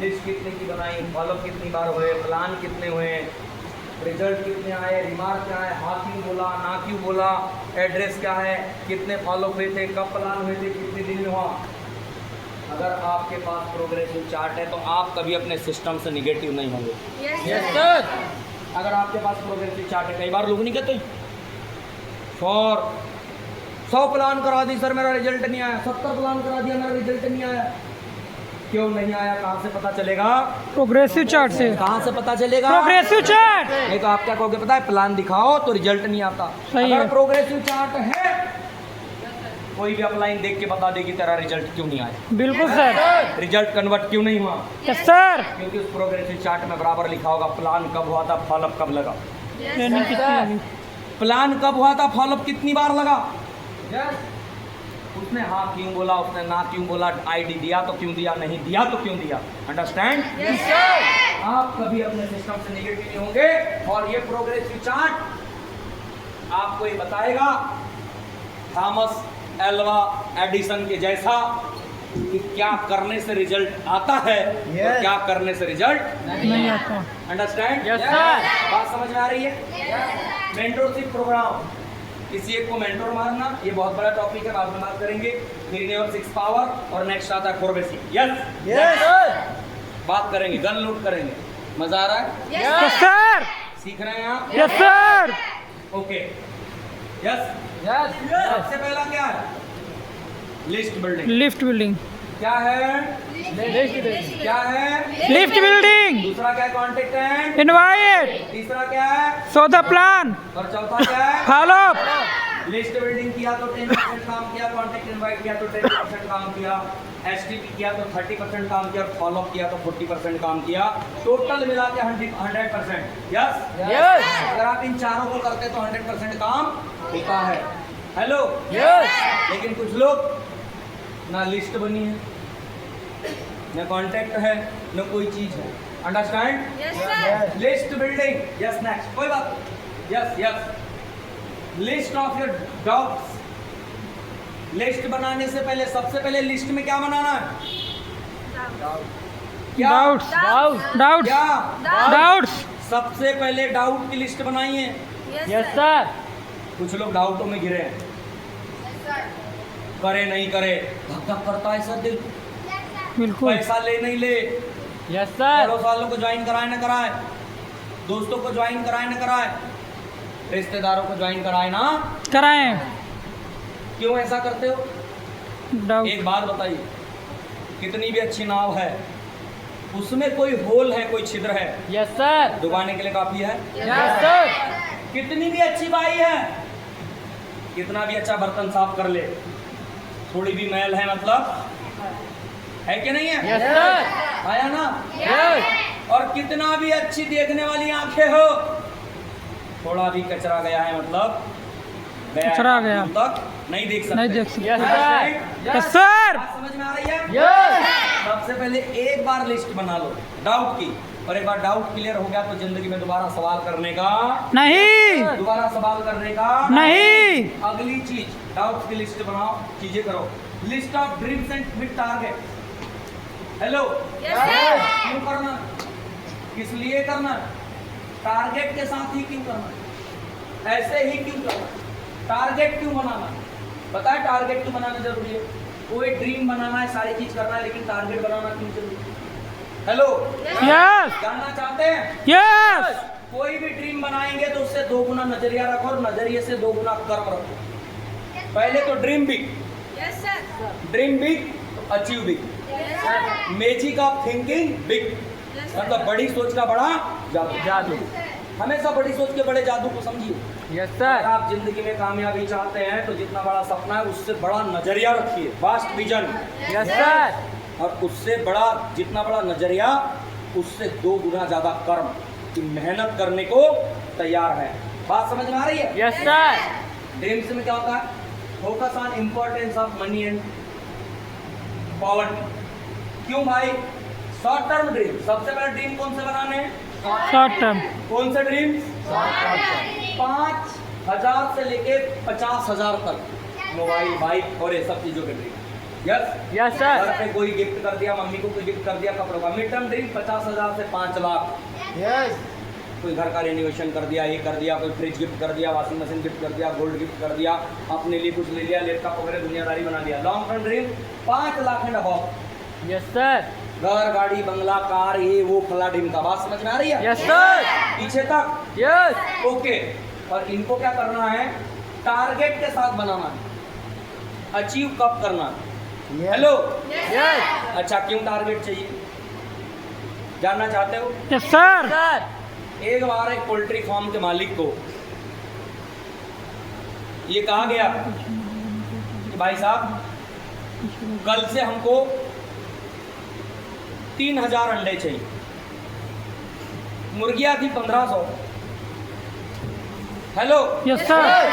लिस्ट कितने की बनाई, फॉलोअप कितनी बार हुए, प्लान कितने हुए, रिजल्ट कितने आए, रिमार्क क्या है, हाँ क्यों बोला, ना क्यों बोला, एड्रेस क्या है, कितने फॉलोअप हुए थे, कब प्लान हुए थे, कितने दिन में हुआ। अगर आपके पास प्रोग्रेसिव चार्ट है तो आप कभी अपने सिस्टम से निगेटिव नहीं होंगे। Yes sir. अगर आपके पास प्रोग्रेसिव चार्ट है, कई बार लोग नहीं कहते सर 100 प्लान करा दी सर मेरा रिजल्ट नहीं आया, 70 प्लान करा दिया मेरा रिजल्ट नहीं आया। क्यों नहीं आया, कहाँ से पता चलेगा? प्रोग्रेसिव चार्ट से। कहाँ से पता चलेगा? Progressive chart. नहीं तो आप क्या कहोगे पता है, प्लान दिखाओ तो रिजल्ट नहीं आता। सही अगर है। प्रोग्रेसिव चार्ट है, कोई भी अपलाइन देख के बता देगी तेरा रिजल्ट क्यों नहीं आया, बिल्कुल सर। रिजल्ट कन्वर्ट क्यों नहीं हुआ, यस सर। क्योंकि उस प्रोग्रेसिव चार्ट में बराबर लिखा होगा प्लान कब हुआ था, फॉलोअप कब लगा। ट्रेनिंग कितनी लगी? प्लान कब हुआ था, फॉलोअप कितनी बार लगा, उसने हाँ क्यों बोला, उसने ना क्यों बोला, आईडी दिया तो क्यों दिया, नहीं दिया तो क्यों दिया। अंडरस्टैंड? आप कभी अपने सिस्टम से निगेटिव नहीं होंगे। और ये प्रोग्रेसिव चार्ट आपको ये बताएगा थॉमस एल्वा एडिसन के जैसा कि क्या करने से रिजल्ट आता है और क्या करने से रिजल्ट नहीं आता। अंडरस्टैंड? Yes sir. बात समझ में आ रही है? मेंटरशिप प्रोग्राम, किसी एक को मेंटोर मारना, ये बहुत बड़ा टॉपिक है, बाद में बात करेंगे। 3 और 6 पावर और नेक्स्ट आता है 4 बेसिक। Yes yes sir. बात करेंगे, गन लूट करेंगे। मजा आ रहा है? Yes sir. सीख रहे हैं आप? Yes sir. Okay yes. Yes. सबसे पहला क्या है? List building. Lift building. क्या है? क्या है? Lift building. दूसरा क्या है? Contact and. इनवाइट। तीसरा क्या है? So the plan. और चौथा क्या है? फॉलो। लिस्ट बिल्डिंग किया तो 10% काम किया, कॉन्टेक्ट इनवाइट किया तो 10% काम किया, एसटीपी किया तो 30% काम किया और फॉलोअप किया तो 40% काम किया, टोटल मिला के 100%। यस यस अगर आप इन चारों को करते तो 100% काम होता है। हेलो यस लेकिन कुछ लोग ना लिस्ट बनी है, न कॉन्टेक्ट है, न कोई चीज है। Understand? List building. Yes next कोई बात। Yes yes list of your doubts. List बनाने से पहले सबसे पहले लिस्ट में क्या बनाना है? क्या? डाउट्स डाउट डाउट्स क्या? डाउट्स सबसे पहले डाउट की लिस्ट बनाइए। यस सर कुछ लोग डाउटों में घिरे हैं, करे नहीं करे, धक धक करता है सर दिल, बिल्कुल पैसा ले नहीं ले, यस सर पड़ोस वालों को ज्वाइन कराए ना कराए, दोस्तों को ज्वाइन कराए ना कराए, रिश्तेदारों को ज्वाइन कराए ना। कराएं क्यों ऐसा करते हो? डाउट एक बात बताइए, कितनी भी अच्छी नाव है उसमें कोई होल है, कोई छिद्र है, यस सर डुबाने के लिए काफी है। यस सर कितनी भी अच्छी बाई है, कितना भी अच्छा बर्तन साफ कर ले, थोड़ी भी मैल है मतलब है कि नहीं है? यस सर आया ना? यस और कितना भी अच्छी देखने वाली आंखें हो, थोड़ा भी कचरा गया है मतलब गया कचरा है, गया। दूर तक नहीं देख सकते। नहीं देख सकते। यस सर यस सर बात समझ में आ रही है? यस सबसे पहले एक बार लिस्ट बना लो डाउट की, और एक बार डाउट क्लियर हो गया तो जिंदगी में दोबारा सवाल करने का नहीं दोबारा सवाल करने का नहीं अगली चीज, डाउट्स की लिस्ट बनाओ, चीजें करो। List of dreams and big target. Hello क्यों करना, किस लिए करना, टारगेट के साथ ही क्यों करना, ऐसे ही क्यों करना, टारगेट क्यों बनाना? पता है टारगेट क्यों बनाना जरूरी है? कोई ड्रीम बनाना है, सारी चीज करना है, लेकिन टारगेट बनाना क्यों जरूरी है? हेलो यस जानना चाहते हैं? यस कोई भी ड्रीम बनाएंगे तो उससे 2 गुना नजरिया रखो और नजरिए से 2 गुना कर्म रखो। पहले तो dream big, dream big achieve big, magic of thinking big, मतलब बड़ी सोच का बड़ा जादू। जादू हमेशा बड़ी सोच के बड़े जादू को समझिए। यस अगर सर आप जिंदगी में कामयाबी चाहते हैं तो जितना बड़ा सपना है उससे बड़ा नजरिया रखिए, वास्ट विजन, यस सर और उससे बड़ा जितना बड़ा नजरिया उससे 2 गुना ज्यादा कर्म की मेहनत करने को तैयार है। बात समझ में आ रही है? यस सर ड्रीम्स में क्या होता है? Focus on importance of money and poverty. क्यों भाई? Short term dream. सबसे पहले ड्रीम कौन से बनाने हैं? शॉर्ट टर्म कौन से ड्रीम? 5,000 से लेके 50,000 तक मोबाइल, बाइक और ये सब चीजों के ड्रीम। यस यस घर सर पे कोई गिफ्ट कर दिया, मम्मी को कोई गिफ्ट कर दिया कपड़ों का। मिड टर्म ड्रीम 50,000 से 5 लाख। यस कोई घर का रेनोवेशन कर दिया, ये कर दिया, कोई फ्रिज गिफ्ट कर दिया, वॉशिंग मशीन गिफ्ट कर दिया, गोल्ड गिफ्ट कर दिया, अपने लिए कुछ ले लिया, लैपटॉप वगैरह दुनियादारी बना दिया। Long term dream 5 lakh and above. Yes sir घर, गाड़ी, बंगला, कार, ये वो फला ड्रीम का। बात समझ में आ रही है? यस सर पीछे तक यस ओके। और इनको क्या करना है? टारगेट के साथ बनाना है, अचीव कब करना है? हेलो यस अच्छा क्यों टारगेट चाहिए जानना चाहते हो? यस सर सर एक बार एक पोल्ट्री फार्म के मालिक को ये कहा गया कि भाई साहब कल से हमको 3,000 अंडे चाहिए। मुर्गियां थी 1,500। हेलो यस सर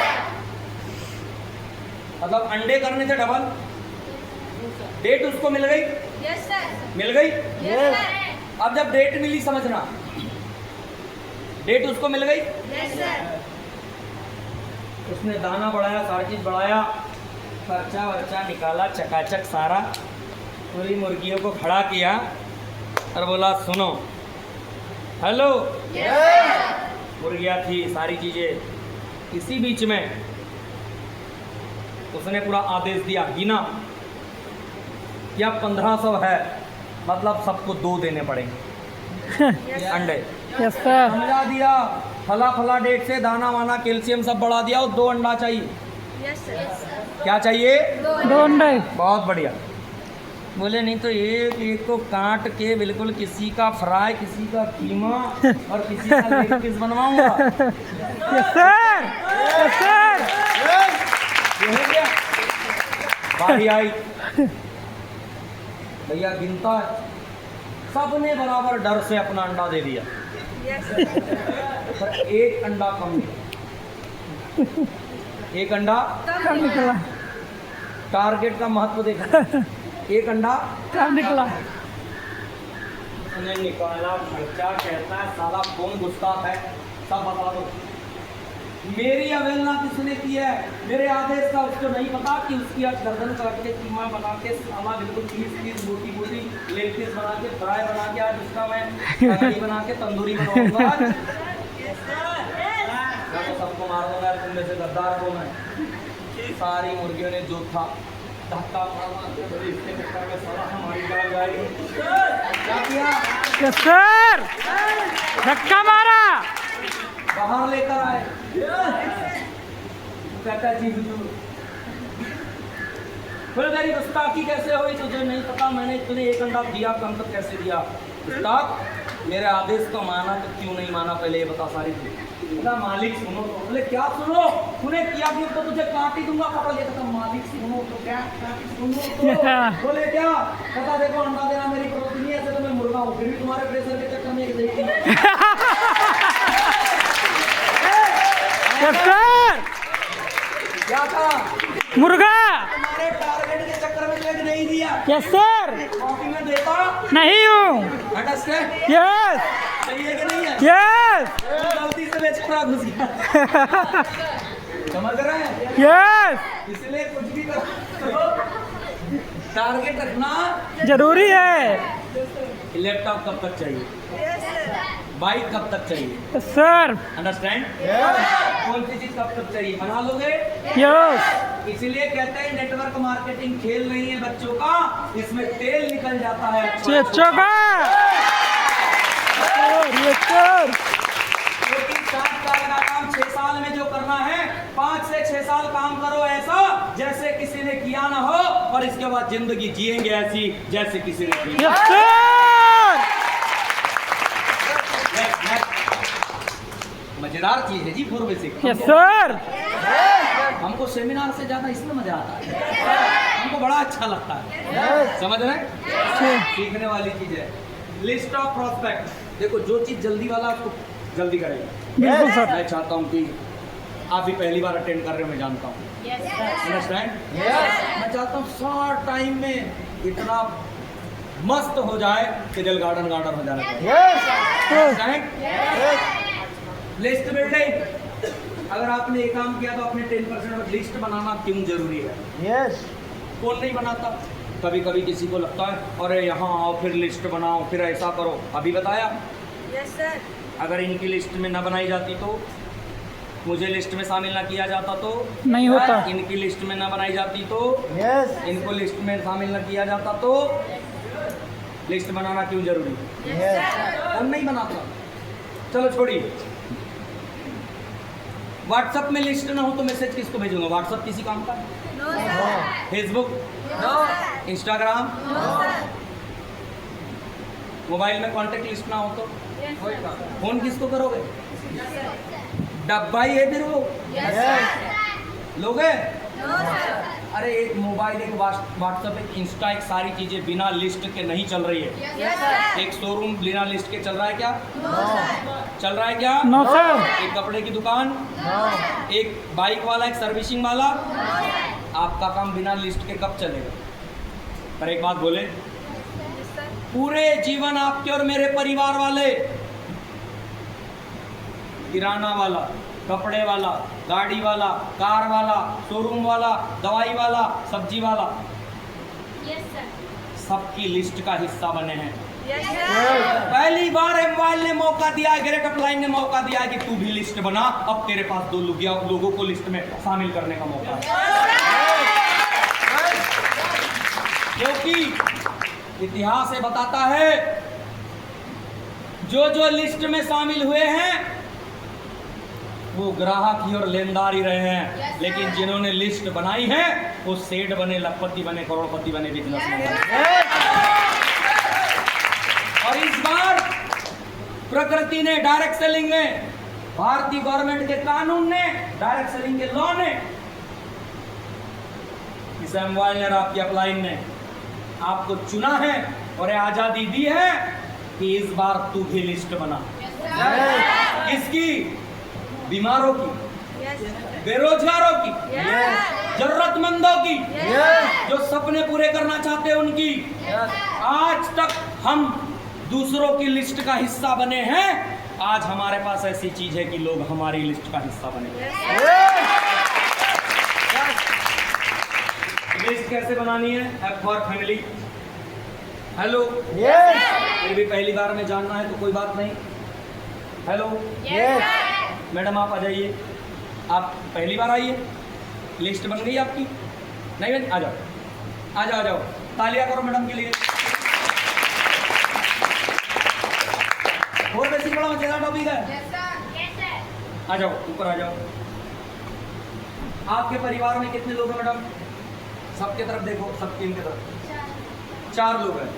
मतलब अंडे करने से डबल। डेट उसको मिल गई, मिल गई। अब जब डेट मिली समझना, डेट उसको मिल गई, उसने दाना बढ़ाया, सारी चीज बढ़ाया, खर्चा वर्चा निकाला, चकाचक सारा, पूरी मुर्गियों को खड़ा किया और बोला सुनो। हेलो मुर्गियाँ थी, सारी चीजें। इसी बीच में उसने पूरा आदेश दिया, गिना या 1,500 है मतलब सबको 2 देने पड़ेंगे अंडे। यस सर समझा दिया, फला फला डेट से दाना वाना कैल्शियम सब बढ़ा दिया और 2 अंडा चाहिए। क्या चाहिए? 2 अंडे। बहुत बढ़िया। बोले नहीं तो एक एक को काट के बिल्कुल किसी का फ्राई, किसी का कीमा और किसी का लेग पीस बनवाऊंगा। यस सर यस सर ये हो गया। बारी आई भैया गिनता है, सबने बराबर डर से अपना अंडा दे दिया, पर एक अंडा कम निकला, एक अंडा कब निकला? टारगेट का महत्व देखा, एक अंडा कब निकला? उसने निकाला, खर्चा कहता है साला कौन गुस्ताख है, सब बता दो। मेरी अवहेलना किसने की है, मेरे आदेश का उसको नहीं पता कि उसकी आज गर्दन काट के कीमा बना के साला बिल्कुल पीस मोटी मोटी लेग पीस बना के फ्राई बना के आज उसका मैं कढ़ाई बना के तंदूरी बनाऊंगा आज। मैं तो सबको मार दूंगा तुम में से गद्दार को मैं। सारी मुर्गियों ने जो था धक्का मार के इसके चक्कर में साला हमारी जान जाएगी। क्या किया? यस सर, धक्का मारा। बाहर लेकर आए, कहता जी हुजूर, फिर मेरी गुस्ताखी कैसे हुई तुझे नहीं पता, मैंने तुझे एक अंडा दिया, कम तक कैसे दिया? गुस्ताख, मेरे आदेश को माना तो क्यों नहीं माना, पहले ये बता सारी चीज। मालिक सुनो तो, बोले क्या सुनो, तूने किया क्यों, तो तुझे काट ही दूंगा पकड़ के। कहता मालिक सुनो तो, क्या सुनो तो? बोले क्या? कहता देखो अंडा देना मेरी प्रवृत्ति नहीं है, ऐसे तो मैं मुर्गा हूँ, फिर भी तुम्हारे प्रेशर के चक्कर में एक देखी। यस सर, क्या था? मुर्गा। तुम्हारे टारगेट के चक्कर में चेक नहीं दिया। यस सर, कॉपी में देता नहीं हूँ। अंडरस्टैंड? यस सही है कि नहीं है? यस तू गलती से बेचारा घुस गया। समझ रहे हैं? यस, इसलिए कुछ भी करो टारगेट रखना जरूरी है। लैपटॉप कब तक चाहिए, बाइक कब तक चाहिए, यस सर, अंडरस्टैंड? कौन सी चीज कब तक चाहिए, बना लोगे। यस इसीलिए कहते हैं नेटवर्क मार्केटिंग खेल नहीं है बच्चों का, इसमें तेल निकल जाता है। चेचो का। यस सर, लेकिन 7 साल का काम 6 साल में जो करना है, 5 से 6 साल काम करो ऐसा जैसे किसी ने किया ना हो, और इसके बाद जिंदगी जिएंगे ऐसी जैसे किसी ने की। यस सर, मजेदार चीज है जी, पूर्व से यस सर, हमको सेमिनार से ज्यादा इसमें मजा आता है, हमको बड़ा अच्छा लगता है। समझ रहे हैं? सीखने वाली चीज है। लिस्ट ऑफ प्रोस्पेक्ट, देखो जो चीज जल्दी वाला उसको जल्दी करेगा। बिल्कुल सर। मैं चाहता हूँ कि आप भी पहली बार अटेंड कर रहे हो, मैं जानता हूँ, अंडरस्टैंड? मैं चाहता हूँ शॉर्ट टाइम में इतना मस्त हो जाए कि दिल गार्डन गार्डन हो जाना चाहिए। लिस्ट बिल्डिंग, अगर आपने ये काम किया तो अपने 10% लिस्ट बनाना क्यों जरूरी है? यस, कौन नहीं बनाता? कभी कभी किसी को लगता है अरे यहाँ आओ फिर लिस्ट बनाओ फिर ऐसा करो, अभी बताया। यस सर, अगर इनकी लिस्ट में न बनाई जाती तो, मुझे लिस्ट में शामिल ना किया जाता तो, नहीं होता। इनकी लिस्ट में न बनाई जाती तो, यस, इनको लिस्ट में शामिल न किया जाता तो, लिस्ट बनाना क्यों जरूरी है? यस, कौन नहीं बनाता? चलो छोड़िए, व्हाट्सएप में लिस्ट ना हो तो मैसेज किसको भेजूंगा? व्हाट्सएप किसी काम का? No sir, Facebook, no sir, Instagram, no sir, mobile में कांटेक्ट लिस्ट ना हो तो यस सर, फोन किसको करोगे? डब्बा ही है फिर वो, यस सर, लोगे? नो सर, अरे एक मोबाइल, एक व्हाट्सएप, एक इंस्टा, एक सारी चीजें बिना लिस्ट के नहीं चल रही है। यस सर, एक शोरूम बिना लिस्ट के चल रहा है क्या? नो सर, चल रहा है क्या? नो सर, एक कपड़े की दुकान, नो, एक बाइक वाला, एक सर्विसिंग वाला, नो सर, आपका काम बिना लिस्ट के कब चलेगा? पर एक बात बोले, यस सर, पूरे जीवन आपके और मेरे परिवार वाले, किराना वाला, कपड़े वाला, गाड़ी वाला, कार वाला, शोरूम वाला, दवाई वाला, सब्जी वाला, यस सर, सबकी लिस्ट का हिस्सा बने हैं। यस सर, पहली बार एमवाइल ने मौका दिया है, ग्रेट अपलाइन ने मौका दिया है कि तू भी लिस्ट बना। अब तेरे पास 2 लोगों को लिस्ट में शामिल करने का मौका है, क्योंकि इतिहास ये बताता है जो जो लिस्ट में शामिल हुए हैं वो ग्राहक ही और लेनदार ही रहे हैं, लेकिन जिन्होंने लिस्ट बनाई है वो सेठ बने, लखपति बने, करोड़पति बने, बिजनेसमैन बने। और इस बार प्रकृति ने, डायरेक्ट सेलिंग ने, भारतीय गवर्नमेंट के कानून ने, डायरेक्ट सेलिंग के लॉ ने, इस एमवाइल ने और आपकी अपलाइन ने आपको चुना है और ये आजादी दी है कि इस बार तू भी लिस्ट बना। किसकी? बीमारों की, बेरोजगारों की, जरूरतमंदों की, जो सपने पूरे करना चाहते हैं उनकी। आज तक हम दूसरों की लिस्ट का हिस्सा बने हैं, आज हमारे पास ऐसी चीज है कि लोग हमारी लिस्ट का हिस्सा बने। लिस्ट कैसे बनानी है? F for family. हेलो, फिर भी पहली बार में जानना है तो कोई बात नहीं। हेलो मैडम, आप आ जाइए। आप पहली बार आइए। लिस्ट बन गई आपकी? नहीं बन? आ जाओ आ जाओ आ जाओ। तालियां करो मैडम के लिए। और बेसिक बड़ा मजेदार टॉपिक है। आ जाओ, ऊपर आ जाओ। आपके परिवार में कितने लोग हैं मैडम? सबके तरफ देखो, सब टीम की तरफ। 4 लोग हैं।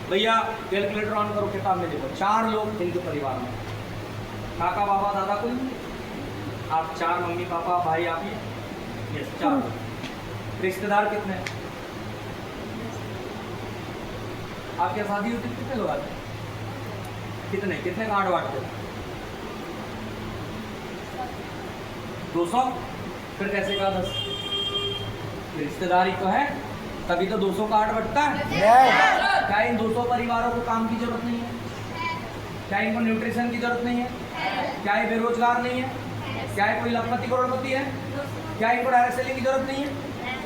भैया कैलकुलेटर ऑन करो, किताब में देखो। 4 लोग इनके परिवार में। काका बाबा दादा कोई नहीं? आप 4, मम्मी पापा भाई आप ही? यस, 4 लोग। रिश्तेदार कितने हैं? आपके शादी होती कितने लोग आते हैं? कितने कितने कार्ड बांटते हैं? 200। फिर कैसे कहा 10? रिश्तेदारी तो है, तभी तो 200 कार्ड बंटता है। क्या इन 200 परिवारों को काम की जरूरत नहीं है? क्या इनको न्यूट्रिशन की जरूरत नहीं है? क्या ये बेरोजगार नहीं है? क्या ये कोई लखपति करोड़पति है? क्या इनको डायरेक्ट सेलिंग की जरूरत नहीं है?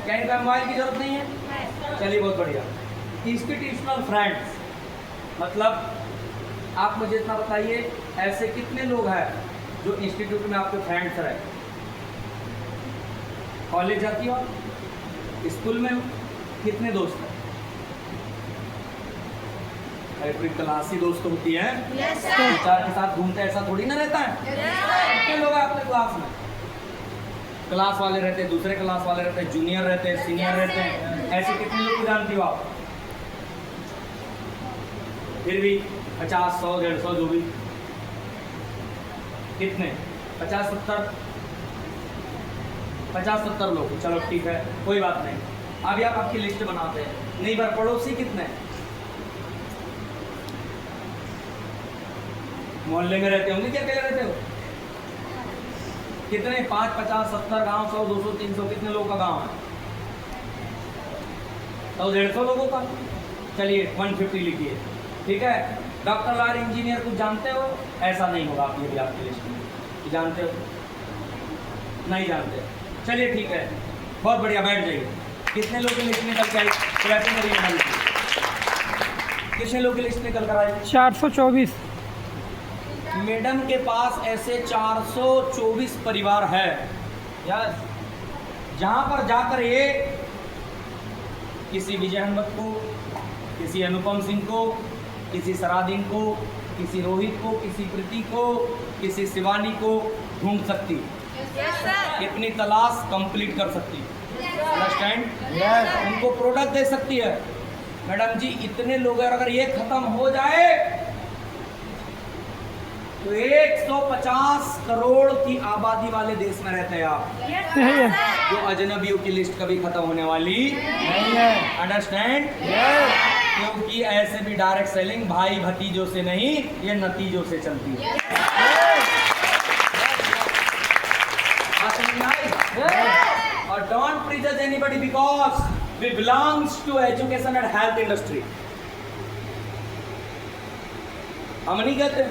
क्या इनको मोबाइल की जरूरत नहीं है? चलिए, बहुत बढ़िया। इंस्टीट्यूशनल फ्रेंड्स मतलब आप मुझे इतना बताइए, ऐसे कितने लोग हैं जो इंस्टीट्यूट में आपके फ्रेंड्स रहे? कॉलेज जाती हो, स्कूल में हो, कितने दोस्त हैं? अरे पूरी क्लास ही दोस्त होती है। टीचर के साथ घूमते ऐसा थोड़ी ना रहता है। कितने लोग हैं अपने क्लास में? क्लास वाले रहते हैं, दूसरे क्लास वाले रहते हैं, जूनियर रहते हैं, सीनियर रहते हैं। ऐसे कितने लोग को जानती हो आप? फिर भी 50, 100, 150 जो भी। कितने? 50-70 लोग। चलो ठीक है, कोई बात नहीं। अभी आप आपकी लिस्ट बनाते हैं। नहीं बार पड़ोसी कितने? मोहल्ले में रहते होंगे, क्या अकेले रहते हो? कितने? 5, 50, 70 गांव, 100, 200, 300 कितने लोगों का गांव है? 100-150 लोगों का। चलिए 150 लिखिए, ठीक है। डॉक्टर लॉयर इंजीनियर कुछ जानते हो? ऐसा नहीं होगा आप ये भी आपकी लिस्ट में। जानते हो? नहीं जानते? चलिए ठीक है, बहुत बढ़िया, बैठ जाइए। कितने लोग की लिस्ट निकल के आई? कितने लोग की लिस्ट निकल कर आई? 424। मैडम के पास ऐसे 424 परिवार है। यस, जहाँ पर जाकर ये किसी विजय हनुमत को, किसी अनुपम सिंह को, किसी सरादीन को, किसी रोहित को, किसी प्रीति को, किसी शिवानी को ढूंढ सकती, कितनी तलाश कंप्लीट कर सकती, अंडरस्टैंड? उनको प्रोडक्ट दे सकती है। मैडम जी इतने लोग हैं, अगर ये खत्म हो जाए तो 150 करोड़ की आबादी वाले देश में रहते हैं आप, जो अजनबियों की लिस्ट कभी खत्म होने वाली नहीं है, अंडरस्टैंड? क्योंकि ऐसे भी डायरेक्ट सेलिंग भाई भतीजों से नहीं, ये नतीजों से चलती है। और don't prejudge anybody because we belongs to education and health industry. हम नहीं कहते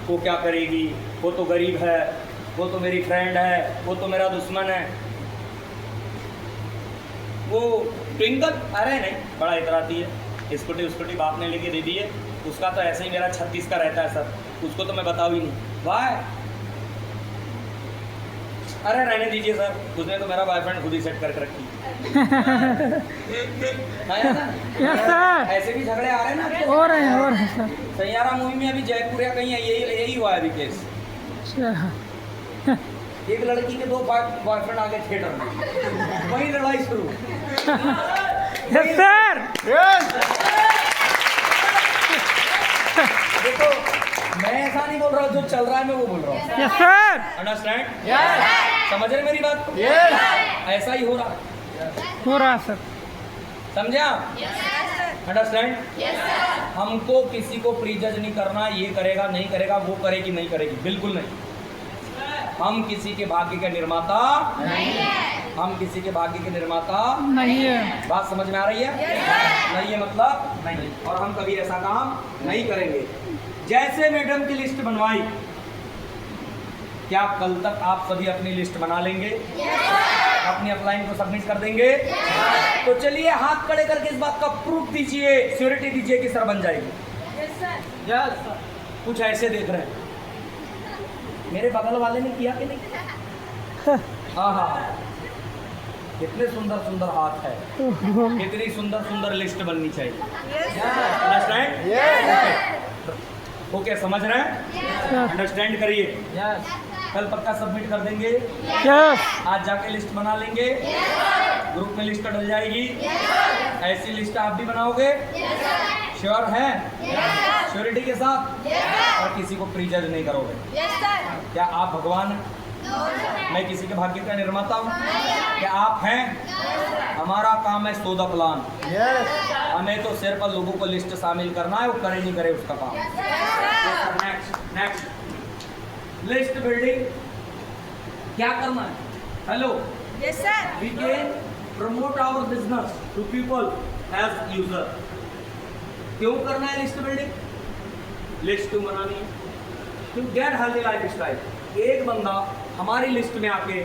वो क्या करेगी, वो तो गरीब है, वो तो मेरी फ्रेंड है, वो तो मेरा दुश्मन है, वो ट्विंकल, अरे नहीं, बड़ा इतराती है। स्कूटी बाप ने लेके दे दी है, उसका तो ऐसे ही मेरा 36 का रहता है सर, उसको तो मैं बताऊँ ही नहीं। वाह, अरे रहने दीजिए सर, उसने तो मेरा बॉयफ्रेंड खुद ही सेट करके रखी है ना? Yes sir. ऐसे भी झगड़े आ रहे हैं ना, हो रहे हैं सर। सैयारा मूवी में अभी जयपुर या कहीं यही हुआ है अभी केस। अच्छा। एक लड़की के 2 बॉयफ्रेंड आ गए थिएटर में, वही लड़ाई शुरू। Yes sir. देखो मैं ऐसा नहीं बोल रहा हूँ, जो चल रहा है मैं वो बोल रहा हूँ, यस सर। अंडरस्टैंड? समझ रहे मेरी बात? ऐसा ही हो रहा है, हो रहा है सर। समझा? Yes, sir. Understand? Yes, sir. हमको किसी को प्रीजज नहीं करना, ये करेगा नहीं करेगा, वो करेगी नहीं करेगी, बिल्कुल नहीं। हम किसी के भाग्य के निर्माता नहीं है। हम किसी के भाग्य के निर्माता नहीं है। बात समझ में आ रही है? Yes, sir. नहीं है मतलब नहीं, और हम कभी ऐसा काम नहीं करेंगे। जैसे मैडम की लिस्ट बनवाई, क्या कल तक आप सभी अपनी लिस्ट बना लेंगे? अपनी अपलाइन को सबमिट कर देंगे? तो चलिए हाथ खड़े करके इस बात का प्रूफ दीजिए, श्योरिटी दीजिए कि सर बन जाएगी। Yes, sir. यस कुछ ऐसे देख रहे हैं, मेरे बगल वाले ने किया कि नहीं? हाँ हाँ, कितने सुंदर सुंदर हाथ है, कितनी सुंदर सुंदर लिस्ट बननी चाहिए। अंडरस्टैंड? ओके, समझ रहे हैं? अंडरस्टैंड करिए। यस कल पक्का सबमिट कर देंगे, यस आज जाके लिस्ट बना लेंगे, ग्रुप में लिस्ट डल जाएगी। ऐसी लिस्ट आप भी बनाओगे? श्योर है? श्योरिटी के साथ? और किसी को प्रीजज नहीं करोगे? Yes, sir. क्या आप भगवान हैं? मैं किसी के भाग्य का निर्माता हूँ? क्या आप हैं? हमारा काम है सो द प्लान। हमें तो सिर्फ लोगों को लिस्ट शामिल करना है, वो करे नहीं करे उसका काम। नेक्स्ट नेक्स्ट लिस्ट बिल्डिंग क्या करना है? Hello, Yes, sir. we can promote our business to people as user। क्यों करना है लिस्ट बिल्डिंग? लिस्ट क्यों बनानी है? To get healthy lifestyle. एक बंदा हमारी लिस्ट में आके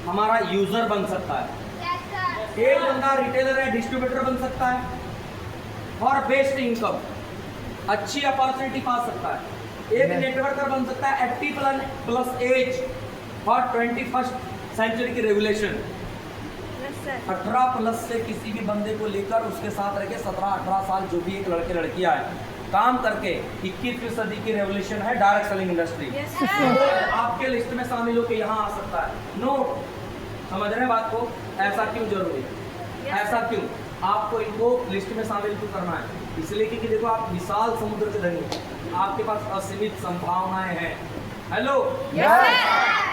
हमारा यूजर बन सकता है, Yes, sir. एक बंदा रिटेलर है, डिस्ट्रीब्यूटर बन सकता है, और बेस्ट इनकम, अच्छी अपॉर्चुनिटी पा सकता है, एक नेटवर्कर बन सकता है, 80 plus age for 21st century की रेगुलेशन। Yes, sir. 18 प्लस से किसी भी बंदे को लेकर उसके साथ रह के 17-18 साल जो भी एक लड़के लड़कियां हैं काम करके 21वीं सदी की रेवोल्यूशन है direct selling industry. Yes, sir. आपके लिस्ट में शामिल होकर यहाँ आ सकता है। नोट, समझ रहे हैं बात को? ऐसा क्यों जरूरी है? ऐसा क्यों आपको इनको लिस्ट में शामिल क्यों करना है? इसलिए क्योंकि देखो आप विशाल समुद्र के धनी, आपके पास असीमित संभावनाएं हैं। Hello, Yes, sir.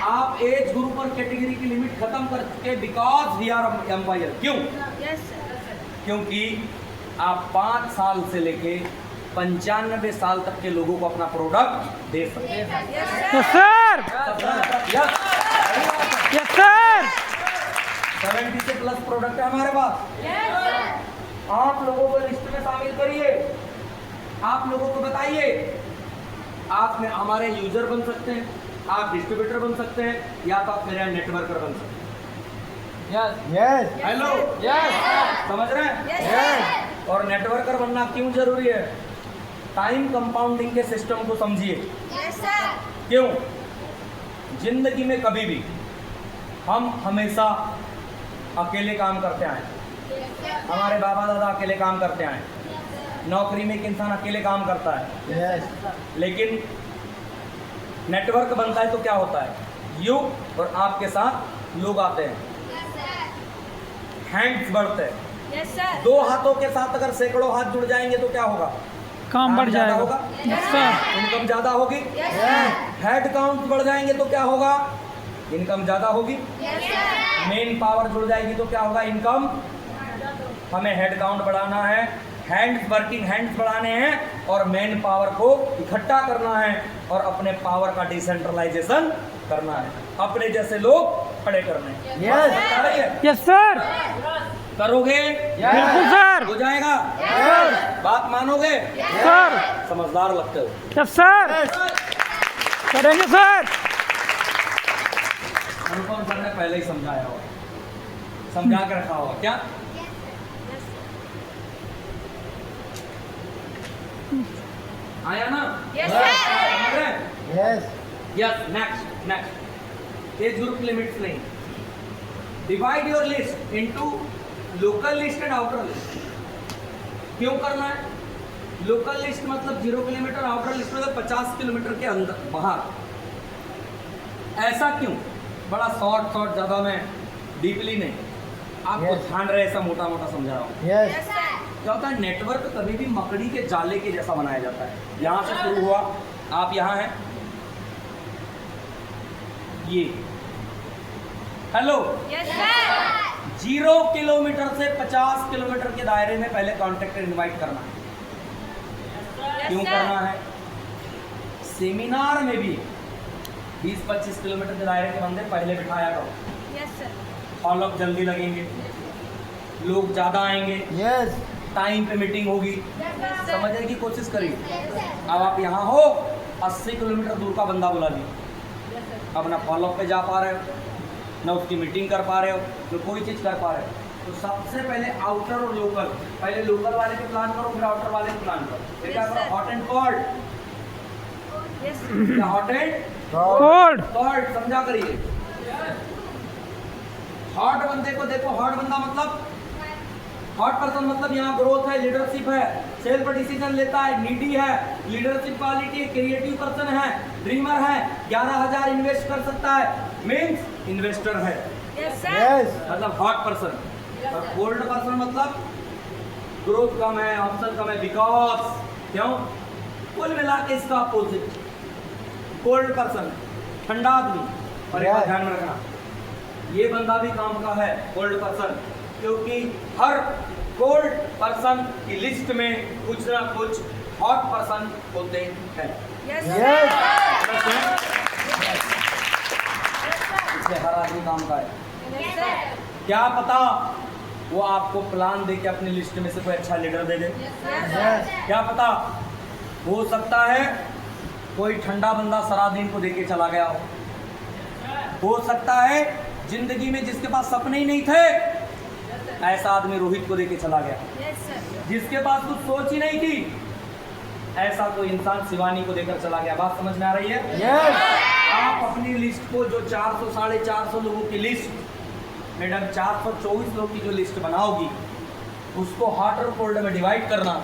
आप एज ग्रुप और कैटेगरी की लिमिट खत्म कर चुके बिकॉज वी आर एम्पायर। क्यों? Yes, sir. क्योंकि आप 5 साल से लेके 95 साल तक के लोगों को अपना प्रोडक्ट दे सकते हैं। Yes, yes sir. Sir yes, yes sir 70 से प्लस प्रोडक्ट है हमारे पास। Yes, sir. आप लोगों को लिस्ट में शामिल करिए, आप लोगों को बताइए, आप में हमारे यूजर बन सकते हैं, आप डिस्ट्रीब्यूटर बन सकते हैं, या तो आप मेरे नेटवर्कर बन सकते हैं। यस हेलो, यस समझ रहे हैं? Yes, sir. और नेटवर्कर बनना क्यों जरूरी है? टाइम कंपाउंडिंग के सिस्टम को समझिए। Yes, sir. क्यों? जिंदगी में कभी भी हम हमेशा अकेले काम करते आए, हमारे बाबा दादा अकेले काम करते आए, नौकरी में एक इंसान अकेले काम करता है, लेकिन नेटवर्क बनता है तो क्या होता है? यू और आपके साथ लोग आते हैं, हैंड्स बढ़ते हैं। Yes, sir. 2 हाथों के साथ अगर सैकड़ों हाथ जुड़ जाएंगे तो क्या होगा? काम बढ़ ज्यादा जाएगा। होगा, यस सर इनकम ज्यादा होगी। Yes, sir. हेड काउंट बढ़ जाएंगे तो क्या होगा? इनकम ज्यादा होगी। Yes, sir. मेन पावर जुड़ जाएगी तो क्या होगा? इनकम। हमें हेड काउंट बढ़ाना है, हैंड्स वर्किंग हैंड्स बढ़ाने हैं, और मेन पावर को इकट्ठा करना है, और अपने पावर का डिसेंट्रलाइजेशन करना है, अपने जैसे लोग खड़े करने हैं। यस यस सर करोगे? बिल्कुल सर हो जाएगा? बात मानोगे? सर समझदार लगते हो। यस सर करेंगे सर। अनुपम सर ने पहले ही समझाया हो, समझा के रखा होगा क्या? आया ना? Yes, sir. समझ रहे हैं? Yes yes, next age group limits नहीं। Divide your list into local list and outer list. क्यों करना है? लोकल लिस्ट मतलब 0 किलोमीटर, आउटर लिस्ट मतलब 50 किलोमीटर के अंदर बाहर। ऐसा क्यों? बड़ा शॉर्ट ज़्यादा मैं डीपली नहीं, आपको Yes. ध्यान रहे ऐसा मोटा मोटा समझा रहा हूँ। Yes Yes, sir. क्या होता है? नेटवर्क कभी भी मकड़ी के जाले के जैसा बनाया जाता है। यहाँ से शुरू हुआ, आप यहाँ हैं, ये हेलो, Yes, sir. 0 किलोमीटर से 50 किलोमीटर के दायरे में पहले कॉन्ट्रैक्टर इनवाइट करना है। क्यों करना है? सेमिनार में भी 20-25 किलोमीटर के दायरे के बंदे पहले बिठाया करो। Yes sir. फॉलो अप जल्दी लगेंगे, लोग ज़्यादा आएंगे, यस टाइम पे मीटिंग होगी, समझने की कोशिश करिए। अब आप यहाँ हो, 80 किलोमीटर दूर का बंदा बुला लिया, अब ना फॉलो अप पे जा पा रहे हो, ना उसकी मीटिंग कर पा रहे हो, ना कोई चीज़ कर पा रहे हो। तो सबसे पहले आउटर और लोकल, पहले लोकल वाले पे प्लान करो, फिर आउटर वाले पे प्लान करो। फिर क्या करो? हॉट एंड कोल्ड, यस या हॉट एंड कोल्ड कोल्ड, समझा करिए। हॉट बंदे को देखो, हॉट बंदा मतलब हॉट पर्सन मतलब यहाँ ग्रोथ है, लीडरशिप है, सेल्फ डिसीजन लेता है, नीडी है, लीडरशिप क्वालिटी है, क्रिएटिव पर्सन है, ड्रीमर है, 11,000 इन्वेस्ट कर सकता है, मीन्स इन्वेस्टर है, यस सर। यस मतलब हॉट पर्सन। और कोल्ड पर्सन मतलब ग्रोथ कम है, ऑप्शन कम है, बिकॉज क्यों? कुल मिला के इसका अपोजिट कोल्ड पर्सन, ठंडा आदमी। और एक बात ध्यान में रखना, ये बंदा भी काम का है, कोल्ड पर्सन, क्योंकि हर कोल्ड पर्सन की लिस्ट में कुछ ना कुछ हॉट पर्सन होते हैं। यस यस इसलिए हर आदमी काम का है। सर। क्या पता वो आपको प्लान दे के अपनी लिस्ट में से कोई अच्छा लीडर दे दे, यस क्या पता। हो सकता है कोई ठंडा बंदा सरादीन को देके चला गया हो सकता है जिंदगी में जिसके पास सपने ही नहीं थे, ऐसा आदमी रोहित को देके चला गया। Yes sir. जिसके पास कुछ सोच ही नहीं थी, ऐसा कोई इंसान शिवानी को देकर चला गया। बात समझ में आ रही है? यस आप अपनी लिस्ट को, जो 400 450 लोगों की लिस्ट, मैडम 424 लोगों की जो लिस्ट बनाओगी, उसको हॉट और कोल्ड में डिवाइड करना,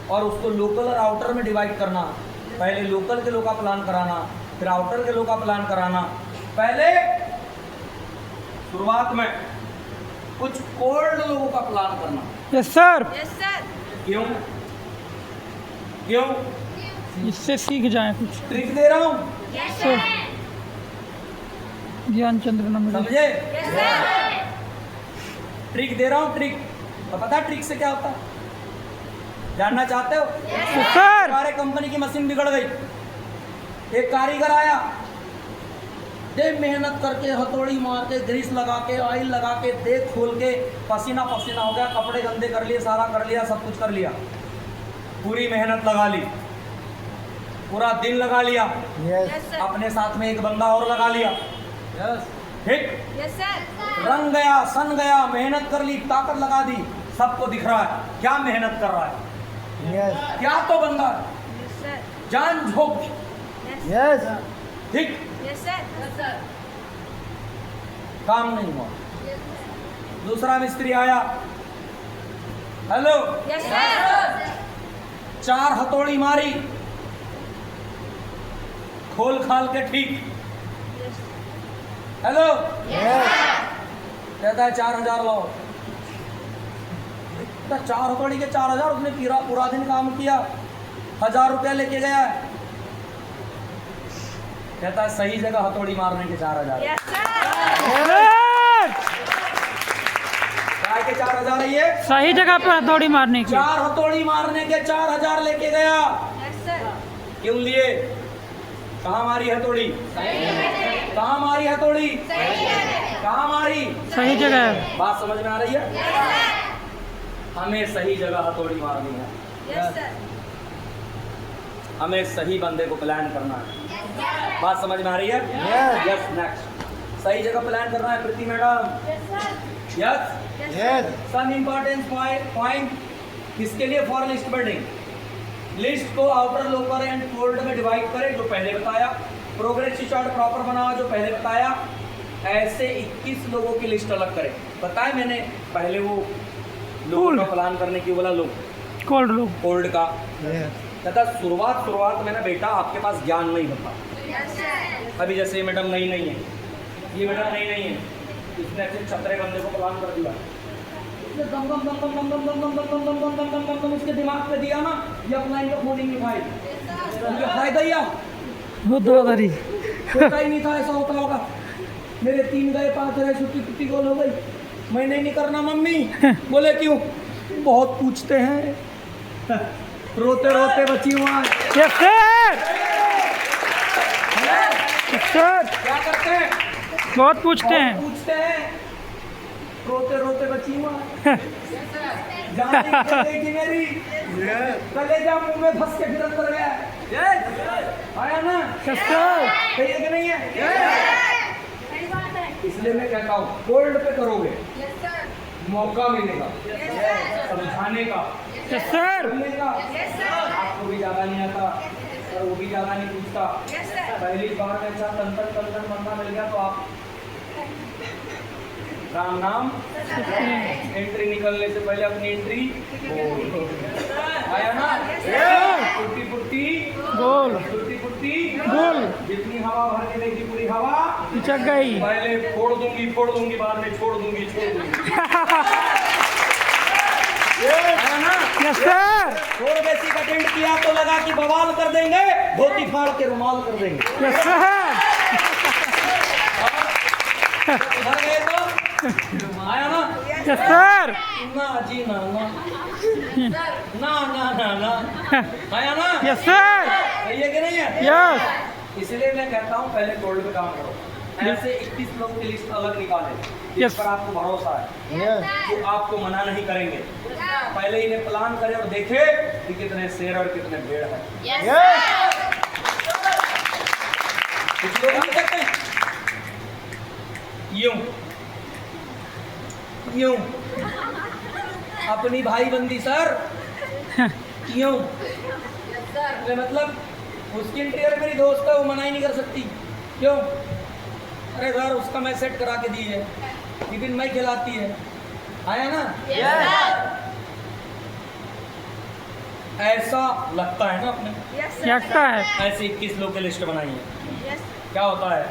और उसको लोकल और आउटर में डिवाइड करना। पहले लोकल के लोग का प्लान कराना, फिर आउटर के लोग का प्लान कराना। पहले शुरुआत में कुछ कोल्ड लोगों का प्लान करना। Yes sir, yes sir. क्यों? क्यों? इससे सीख जाएं कुछ। ट्रिक दे रहा हूँ, यस सर। सर। ज्ञान चंद्र नंबर समझे? Yes sir. ट्रिक दे रहा हूँ, ट्रिक। तो पता है ट्रिक से क्या होता है? जानना चाहते हो? सर। हमारे कंपनी की मशीन बिगड़ गई, एक कारीगर आया, देख मेहनत करके, हथौड़ी मार के, ग्रीस लगा के, ऑयल लगा के, देख खोल के, पसीना पसीना हो गया, कपड़े गंदे कर लिए, सारा कर लिया, सब कुछ कर लिया, पूरी मेहनत लगा ली, पूरा दिन लगा लिया, यस यस सर। अपने साथ में एक बंदा और लगा लिया, ठीक, यस सर। रंग गया, सन गया, मेहनत कर ली, ताकत लगा दी, सबको दिख रहा है क्या मेहनत कर रहा है, यस क्या तो बंदा है, यस सर। जान झोंक, यस ठीक, यस सर। काम नहीं हुआ। दूसरा मिस्त्री आया, हेलो, यस सर। 4 हथौड़ी मारी, खोल खाल के ठीक, हेलो, यस कहता है 4,000 लाओ। कहता 4 हथौड़ी के 4,000, उसने पूरा दिन काम किया, 1,000 रुपया लेके गया। कहता है सही जगह हथौड़ी मारने के 4,000। Yes sir. काय के 4,000 है ये? सही जगह पे हथौड़ी मारने की। 4 हथौड़ी मारने के 4,000 लेके गया। Yes sir. क्यों लिए? कहाँ मारी हथौड़ी? कहाँ मारी हथौड़ी? कहाँ मारी? सही जगह है। बात समझ में आ रही है? हमें सही जगह हथौड़ी मारनी है, यस सर। हमें सही बंदे को प्लान करना है। बात समझ में आ रही है? Yes. यस, नेक्स्ट, सही जगह प्लान करना है Preeti madam. Yes, yes some important point किसके लिए? For list building. लिस्ट को आउटर, लोकल एंड कोल्ड में डिवाइड करें, जो पहले बताया। प्रोग्रेस चार्ट प्रॉपर बनाओ, जो पहले बताया। ऐसे 21 लोगों की लिस्ट अलग करें। बताया मैंने पहले, वो लोगों का प्लान करने की बोला, लोग कोल्ड लोग। कोल्ड का यस कहता शुरुआत में ना बेटा आपके पास ज्ञान नहीं होता। Yes sir. अभी जैसे ये मैडम नई नहीं है, ये मैडम नई नहीं है, इसने ऐसे छतरे बंदे को प्लान कर दिया, इसने दम दम दम दम दम दम दम दम दम दम दम दम दम दम दम उसके दिमाग पे दिया ना, ये अपना इनको खोलेंगे भाई, उनके फायदा ही आ, वो दो धरी। होता ही नहीं था, ऐसा होता होगा। मेरे 3 गए, 5 रहे, छुट्टी गोल हो गई, मैंने नहीं करना मम्मी। बोले क्यों? बहुत पूछते हैं, रोते रोते बची हुआ। यस सर, सर क्या करते हैं? बहुत पूछते हैं। पूछते हैं, रोते रोते बची हुआ। जान निकलेगी मेरी, कलेजा मुंह में फंस के फिर अंदर गया। आया ना? यस सर, सही है कि नहीं है? सही बात है। इसलिए मैं कहता हूँ कोल्ड पे करोगे, यस सर, मौका मिलेगा समझाने का, यस सर, बोलने का। यस सर, आपको भी ज्यादा नहीं आता और वो भी ज्यादा नहीं पूछता। यस सर, पहली बार में अच्छा तन बंदा मिल गया तो आप राम नाम एंट्री निकलने से पहले अपनी एंट्री आया ना? फुर्ती फुर्ती गोल फुर्ती फुर्ती गोल जितनी हवा भर के देगी पूरी हवा पिचक गई। पहले फोड़ दूंगी बाद में छोड़ दूंगी। आया ना? यस सर, थोड़ बेसिक अटेंड किया तो लगा कि बवाल कर देंगे, धोती फाड़ के रुमाल कर देंगे। यस सर, उधर गए तो आया ना? यस सर, ना जी ना ना ना ना ना ना आया ना? यस सर, सही है कि नहीं है? यस इसलिए मैं कहता हूँ पहले कोल्ड पे काम करो। ऐसे 21 लोगों की लिस्ट अलग निकाले जिस Yes. पर आपको भरोसा है, यस जो आपको मना नहीं करेंगे। पहले इन्हें प्लान करें और देखे कि कितने शेर और कितने भेड़ हैं। यस कुछ लोग नहीं करते हैं यूं यूं अपनी भाई बंदी सर यूं मतलब उसकी इंटीरियर मेरी दोस्त है, वो मना ही नहीं कर सकती। क्यों? अरे सर उसका मैं सेट करा के दी है, टिफिन मैं खिलाती है। आया ना? ऐसा लगता है ना अपने। यस लगता है। ऐसे 21 लोग की लिस्ट बनाई है। यस क्या होता है?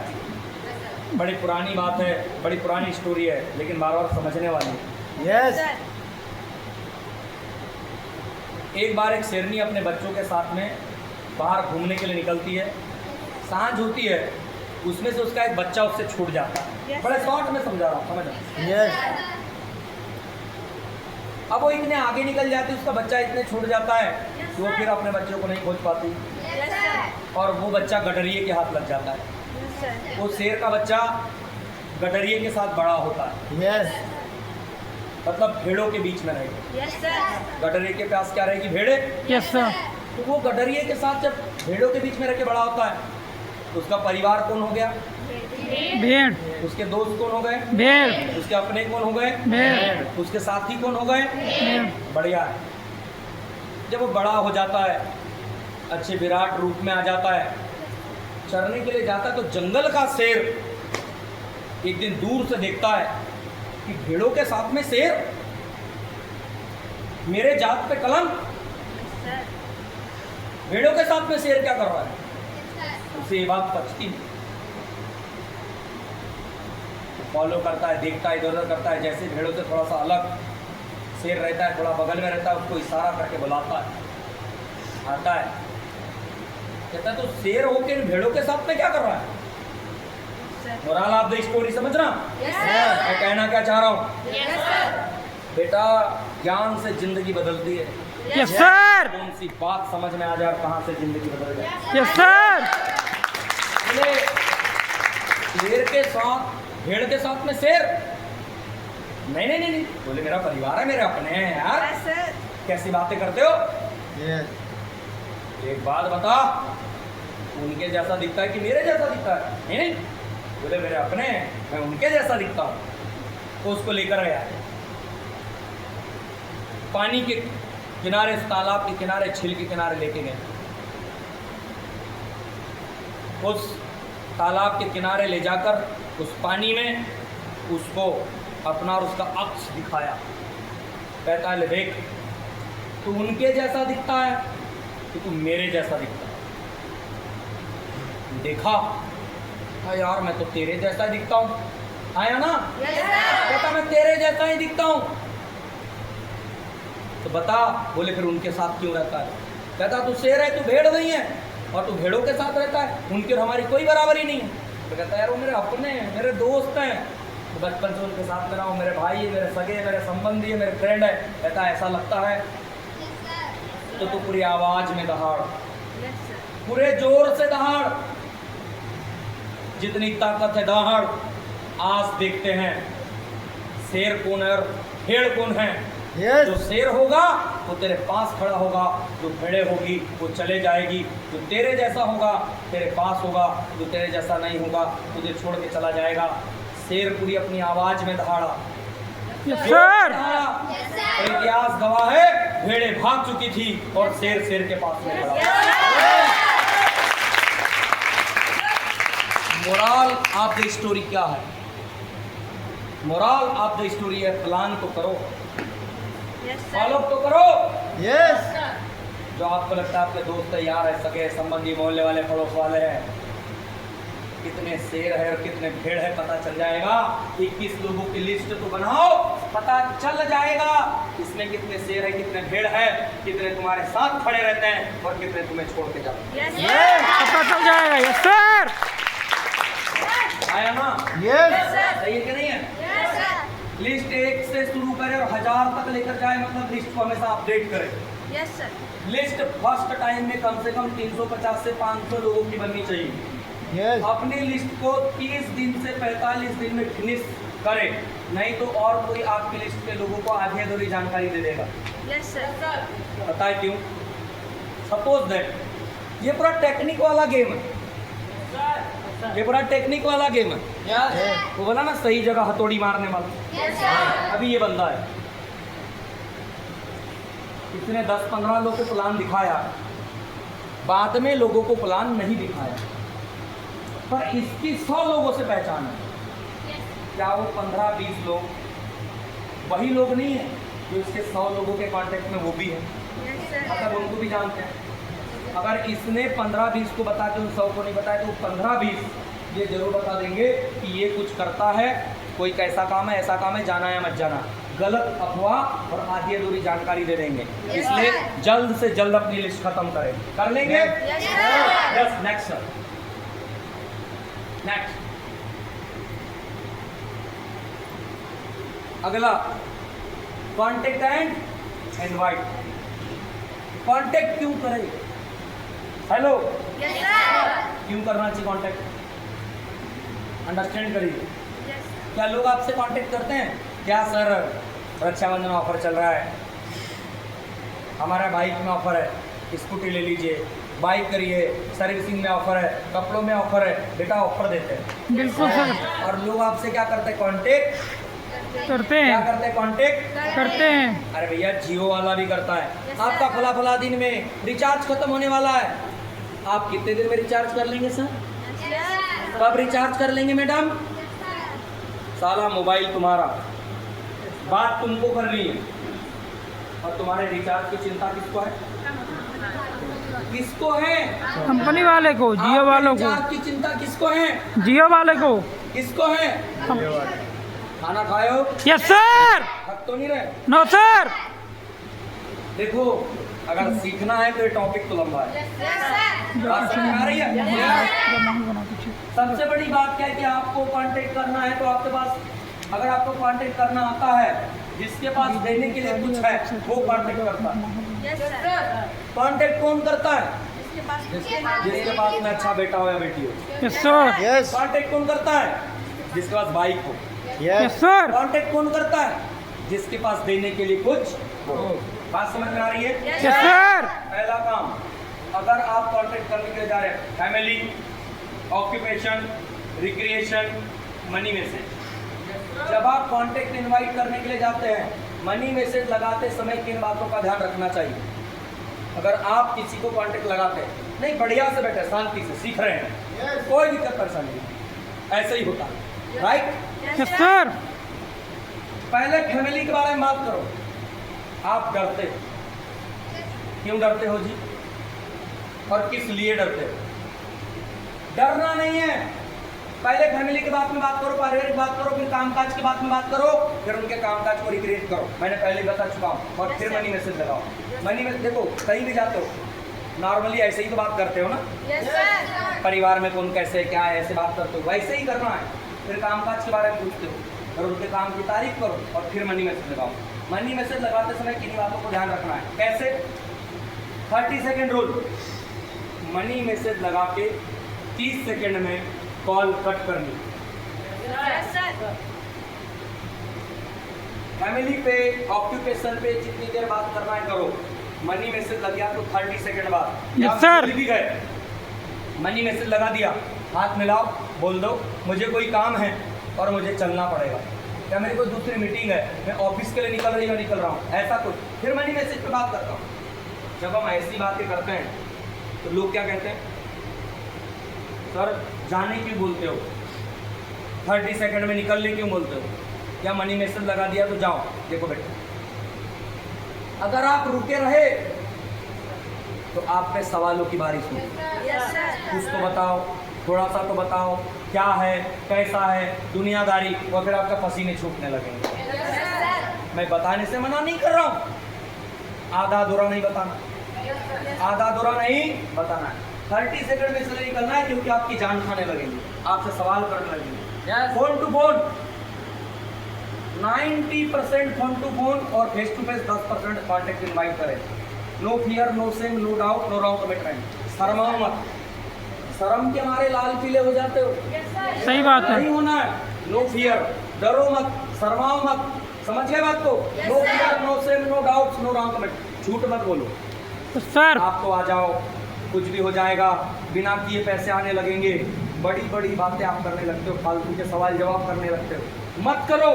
बड़ी पुरानी बात है, बड़ी पुरानी स्टोरी है, लेकिन बार बार समझने वाली है। यस सर, एक बार एक शेरनी अपने बच्चों के साथ में बाहर घूमने के लिए निकलती है। सांझ होती है, उसमें से उसका एक बच्चा उससे छूट जाता है। Yes. बड़े शॉर्ट में समझा रहा हूँ, समझ रहे? यस अब वो इतने आगे निकल जाती है, उसका बच्चा इतने छूट जाता है कि वो फिर अपने बच्चों को नहीं खोज पाती यस सर, और वो बच्चा गडरिए के हाथ लग जाता है। यस सर, वो शेर का बच्चा गडरिए के साथ बड़ा होता है, यस मतलब भेड़ों के बीच में रहेगा। यस सर, गडरिए के पास क्या रहेगी? भेड़े। यस सर, तो वो गडरिए के साथ जब भेड़ों के बीच में रह के बड़ा होता है तो उसका परिवार कौन हो गया? भेड़ उसके दोस्त कौन हो गए? भेड़ उसके अपने कौन हो गए? भेड़ उसके साथी कौन हो गए? भेड़ बढ़िया है। जब वो बड़ा हो जाता है, अच्छे विराट रूप में आ जाता है, चरने के लिए जाता है तो जंगल का शेर एक दिन दूर से देखता है कि भेड़ों के साथ में शेर, मेरे जात पे कलंक, सर, भेड़ों के साथ में शेर क्या कर रहा है? उसे ये बात पचती नहीं। फॉलो करता है, देखता है, इधर उधर करता है, जैसे भेड़ों से थोड़ा सा अलग शेर रहता है, थोड़ा बगल में रहता है, उसको इशारा करके बुलाता है, आता है, कहता है तो शेर होके इन भेड़ों के साथ में क्या कर रहा है? Sir, moral of the story समझना यस मैं कहना क्या चाह रहा हूँ? यस सर, बेटा ज्ञान से जिंदगी बदलती है। यस सर, कौन सी बात समझ में आ जाए और कहाँ से जिंदगी बदल जाए। यस सर, बोले शेर के साथ, भेड़ के साथ में शेर, नहीं नहीं नहीं नहीं, बोले मेरा परिवार है, मेरे अपने हैं यार, यस सर, कैसी बातें करते हो? यस एक बात बता, उनके जैसा दिखता है कि मेरे जैसा दिखता है? नहीं नहीं, बोले मेरे अपने हैं, मैं उनके जैसा दिखता हूँ। तो उसको लेकर आया, पानी के किनारे, तालाब के किनारे, झील के किनारे लेके गए। उस तालाब के किनारे ले जाकर उस पानी में उसको अपना और उसका अक्स दिखाया। कहता है ले देख, तू उनके जैसा दिखता है कि तू मेरे जैसा दिखता है? देखा, हाँ यार मैं तो तेरे जैसा ही दिखता हूँ। आया ना? यस सर, कहता मैं तेरे जैसा ही दिखता हूँ। तो बता, बोले फिर उनके साथ क्यों रहता है? कहता तू शेर है, तू भेड़ नहीं है, और तू भेड़ों के साथ रहता है, उनकी और हमारी कोई बराबरी नहीं है। तो कहता है यार वो मेरे अपने हैं, मेरे दोस्त हैं, तो बचपन से उनके साथ में रहा हूँ, मेरे भाई है, मेरे सगे है, मेरे संबंधी है, मेरे फ्रेंड है, कहता है ऐसा लगता है तो तू पूरी आवाज में दहाड़, Yes, sir. पूरे जोर से दहाड़, जितनी ताकत है दहाड़। आज देखते हैं शेर कौन है और भेड़ कौन है। Yes. जो शेर होगा वो तेरे पास खड़ा होगा, जो भेड़े होगी वो चले जाएगी, जो तेरे जैसा होगा तेरे पास होगा, जो तेरे जैसा नहीं होगा तुझे छोड़ के चला जाएगा। शेर पूरी अपनी आवाज में दहाड़ा, यस सर। दहाड़ा। और इतिहास गवाह है भेड़े भाग चुकी थी और शेर शेर के पास में खड़ा। मोरल ऑफ द स्टोरी क्या है? मोरल ऑफ द स्टोरी है प्लान तो करो, Yes, sir. फॉलो तो करो। Yes. जो आपको लगता है आपके दोस्त है, यार है, सगे संबंधी, मोहल्ले वाले, पड़ोस वाले हैं, कितने शेर है और कितने भेड़ है पता चल जाएगा। 21 लोगों की लिस्ट तो बनाओ, पता चल जाएगा इसमें कितने शेर है, कितने भेड़ है, कितने तुम्हारे साथ खड़े रहते हैं और कितने तुम्हें छोड़ के जाते हैं। Yes, sir. Yes. पता चल जाएगा। Yes sir. आया ना? Yes. सही है कि नहीं है? Yes, sir. लिस्ट 1 से शुरू करें और 1000 तक लेकर जाए, मतलब लिस्ट को हमेशा अपडेट करें। Yes, sir. List first time में कम से कम 350 से 500 लोगों की बननी चाहिए। Yes. अपनी लिस्ट को 30 दिन से 45 दिन में फिनिश करें, नहीं तो और कोई आपकी लिस्ट के लोगों को आधी अधूरी जानकारी दे देगा। Yes, sir. पता है क्यों? सपोज दैट ये पूरा टेक्निक वाला गेम है, ये पूरा टेक्निक वाला गेम है। Yes. वो बोला ना सही जगह हथौड़ी मारने वाला, Yes, sir. अभी ये बंदा है, इसने 10-15 लोगों को प्लान दिखाया, बाद में लोगों को प्लान नहीं दिखाया, पर इसकी 100 लोगों से पहचान है। क्या वो 15-20 लोग वही लोग नहीं है जो इसके 100 लोगों के कांटेक्ट में वो भी है, Yes, sir. मतलब उनको भी जानते हैं। अगर इसने 15-20 को बता के उन 100 को नहीं बताया तो 15-20 ये जरूर बता देंगे कि ये कुछ करता है, कोई कैसा काम है, ऐसा काम है, जाना है मत जाना। गलत अफवाह और आधी अधूरी जानकारी दे देंगे, इसलिए जल्द से जल्द अपनी लिस्ट खत्म करें। कर लेंगे? Yes, sir. Yes, next sir, next. अगला कॉन्टेक्ट एंड इनवाइट। कॉन्टेक्ट क्यों करें? Hello, Yes, sir. क्यों करना चाहिए कॉन्टेक्ट? अंडरस्टैंड करिए। Yes, sir. क्या लोग आपसे कांटेक्ट करते हैं? क्या सर रक्षाबंधन ऑफर चल रहा है, हमारा बाइक में ऑफर है, स्कूटी ले लीजिए, बाइक करिए, सर्विसिंग में ऑफर है, कपड़ों में ऑफर है, बेटा ऑफर देते हैं। बिल्कुल सर। और लोग आपसे क्या करते हैं? कांटेक्ट करते क्या हैं, करते हैं? कांटेक्ट करते हैं। अरे भैया जियो वाला भी करता है, Yes, आपका sir. फला फला दिन में रिचार्ज खत्म होने वाला है, आप कितने दिन में रिचार्ज कर लेंगे सर? Yes, sir. कब रिचार्ज कर लेंगे मैडम? साला मोबाइल तुम्हारा, बात तुमको करनी है, और तुम्हारे रिचार्ज की चिंता किसको है? किसको है? कंपनी वाले को, जियो आपके वालों को, रिचार्ज की चिंता किसको है? जियो वाले को। किसको है? खाना खाए हो? Yes sir. थक तो नहीं रहे? No sir. देखो, अगर सीखना है तो ये टॉपिक तो लंबा है। Yes, sir. बात समझ में आ रही है? सबसे बड़ी बात क्या है कि आपको कांटेक्ट करना है तो आपके पास, अगर आपको कांटेक्ट करना आता है, जिसके पास देने के लिए कुछ है वो कांटेक्ट करता है। Yes, sir. कांटेक्ट कौन करता है? इसके पास जिसके पास में अच्छा बेटा हो या बेटी हो। Yes sir. Yes. कांटेक्ट कौन करता है? जिसके पास बाइक हो। Yes Yes. सर। कांटेक्ट कौन करता है? जिसके पास देने के लिए कुछ हो। बात समझ में आ रही है? Yes, yes sir. पहला काम, अगर आप कांटेक्ट करने के लिए जा रहे हैं, family, occupation, recreation, money message. जब आप कांटेक्ट इनवाइट करने के लिए जाते हैं, मनी मैसेज लगाते समय किन बातों का ध्यान रखना चाहिए? अगर आप किसी को कांटेक्ट लगाते हैं, नहीं बढ़िया से बैठे शांति से सीख रहे हैं, Yes. कोई दिक्कत परेशानी नहीं, ऐसे ही होता है, राइट? Yes sir. पहले फैमिली के बारे में बात करो। आप डरते हो, क्यों डरते हो जी? और किस लिए डरते हो? डरना नहीं है, पहले फैमिली के बात में बात करो, पारिवारिक बात करो, फिर कामकाज के बात में बात करो, फिर उनके कामकाज को रिक्रिएट करो। मैंने पहले बता चुका हूँ, और फिर मनी मैसेज लगाओ। मनी मैसेज देखो, कहीं भी जाते हो नॉर्मली ऐसे ही तो बात करते हो ना, Yes, sir. परिवार में कौन कैसे क्या है ऐसे बात करते हो, वैसे ही करना है। फिर कामकाज के बारे में पूछते हो, और उनके काम की तारीफ करो और फिर मनी मैसेज लगाओ। मनी मैसेज लगाते समय किन्हीं बातों को ध्यान रखना है। कैसे? 30 सेकेंड रूल। मनी मैसेज लगा के 30 सेकेंड में कॉल कट करनी। Yes, sir. फैमिली पे, ऑक्यूपेशन पे जितनी देर बात करना है करो। मनी मैसेज लग गया तो 30 सेकेंड बाद Yes, sir. भी गए, मनी मैसेज लगा दिया, हाथ मिलाओ, बोल दो मुझे कोई काम है और मुझे चलना पड़ेगा, या मेरी कोई दूसरी मीटिंग है, मैं ऑफिस के लिए निकल रहा हूँ, ऐसा कुछ। फिर मनी मैसेज पे बात करता हूँ। जब हम ऐसी बातें करते हैं तो लोग क्या कहते हैं, सर जाने क्यों बोलते हो, 30 सेकेंड में निकलने क्यों बोलते हो, या मनी मैसेज लगा दिया तो जाओ। देखो बेटा, अगर आप रुके रहे तो आप पे सवालों की बारिश होगी। Yes, sir. कुछ तो बताओ, थोड़ा सा तो बताओ, क्या है, कैसा है, दुनियादारी, और फिर आपका पसीने छूटने लगेंगे। Yes, sir. मैं बताने से मना नहीं कर रहा हूँ, आधा अधूरा नहीं बताना, आधा अधूरा नहीं बताना है। 30 सेकंड में इसलिए निकलना है क्योंकि आपकी जान खाने लगेंगे, आपसे सवाल करने लगेंगे। Phone to phone 90% phone to phone और face to face 10% contact invite करें। No fear, no shame, no doubt, no wrong commitment. शर्माओ मत, शर्म के मारे लाल पीले हो जाते हो, Yes, sir. सही बात है। नहीं होना है। नो फियर, डरो मत, शर्माओ मत, समझ गए बात को? Yes, no sir. Fear, no shame, no doubt, no wrong commitment. झूठ मत बोलो, सर आप तो आ जाओ, कुछ भी हो जाएगा, बिना किए पैसे आने लगेंगे, बड़ी बड़ी बातें आप करने लगते हो, फालतू के सवाल जवाब करने लगते हो, मत करो।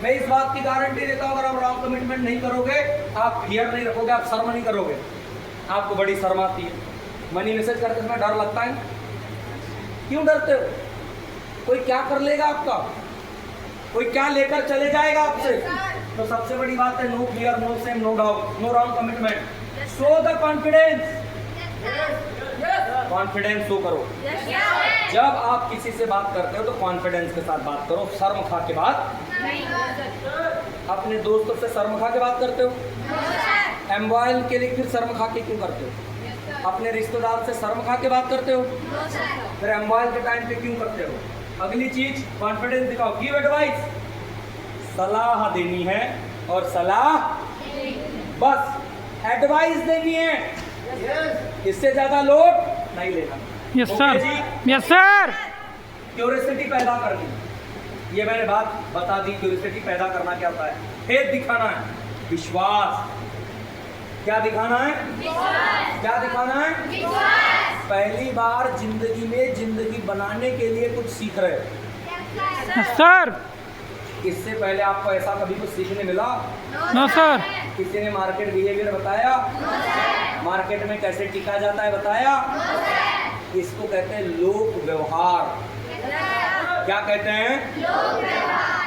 मैं इस बात की गारंटी देता हूँ, अगर आप रॉन्ग कमिटमेंट नहीं करोगे, आप फियर नहीं रखोगे, आप शर्म नहीं करोगे, आपको बड़ी शर्म आती है। मनी मैसेज करते समय डर लगता है, क्यों डरते हो? कोई क्या कर लेगा आपका, कोई क्या लेकर चले जाएगा आपसे? तो सबसे बड़ी बात है, no fear, no shame, no doubt, no wrong commitment. Show the confidence, confidence show करो। Yes, sir. जब आप किसी से बात करते हो तो कॉन्फिडेंस के साथ बात करो, शर्म खा के बात। अपने दोस्तों से शर्म खा के बात करते हो, एम्बॉयल के लिए फिर शर्म खा के क्यों करते हो? अपने रिश्तेदार से शर्म खा के बात करते हो, फिर एम्बॉयल के टाइम पे क्यों करते हो? अगली चीज, कॉन्फिडेंस दिखाओ, गिव एडवाइस, सलाह देनी है और सलाह बस एडवाइस देनी है, इससे ज्यादा लोड नहीं लेना। यस ओके सर, जी? Yes sir. क्यूरियोसिटी पैदा करनी, ये मैंने बात बता दी। क्यूरियोसिटी पैदा करना क्या होता है? फेथ दिखाना है, विश्वास। क्या दिखाना है? क्या दिखाना है? पहली बार जिंदगी में जिंदगी बनाने के लिए कुछ सीख रहे हो, यस सर। इससे पहले आपको ऐसा कभी कुछ सीखने मिला? No sir. किसी ने मार्केट बिहेवियर बताया? मार्केट में कैसे टिका जाता है बताया? इसको कहते हैं लोक व्यवहार। क्या कहते हैं?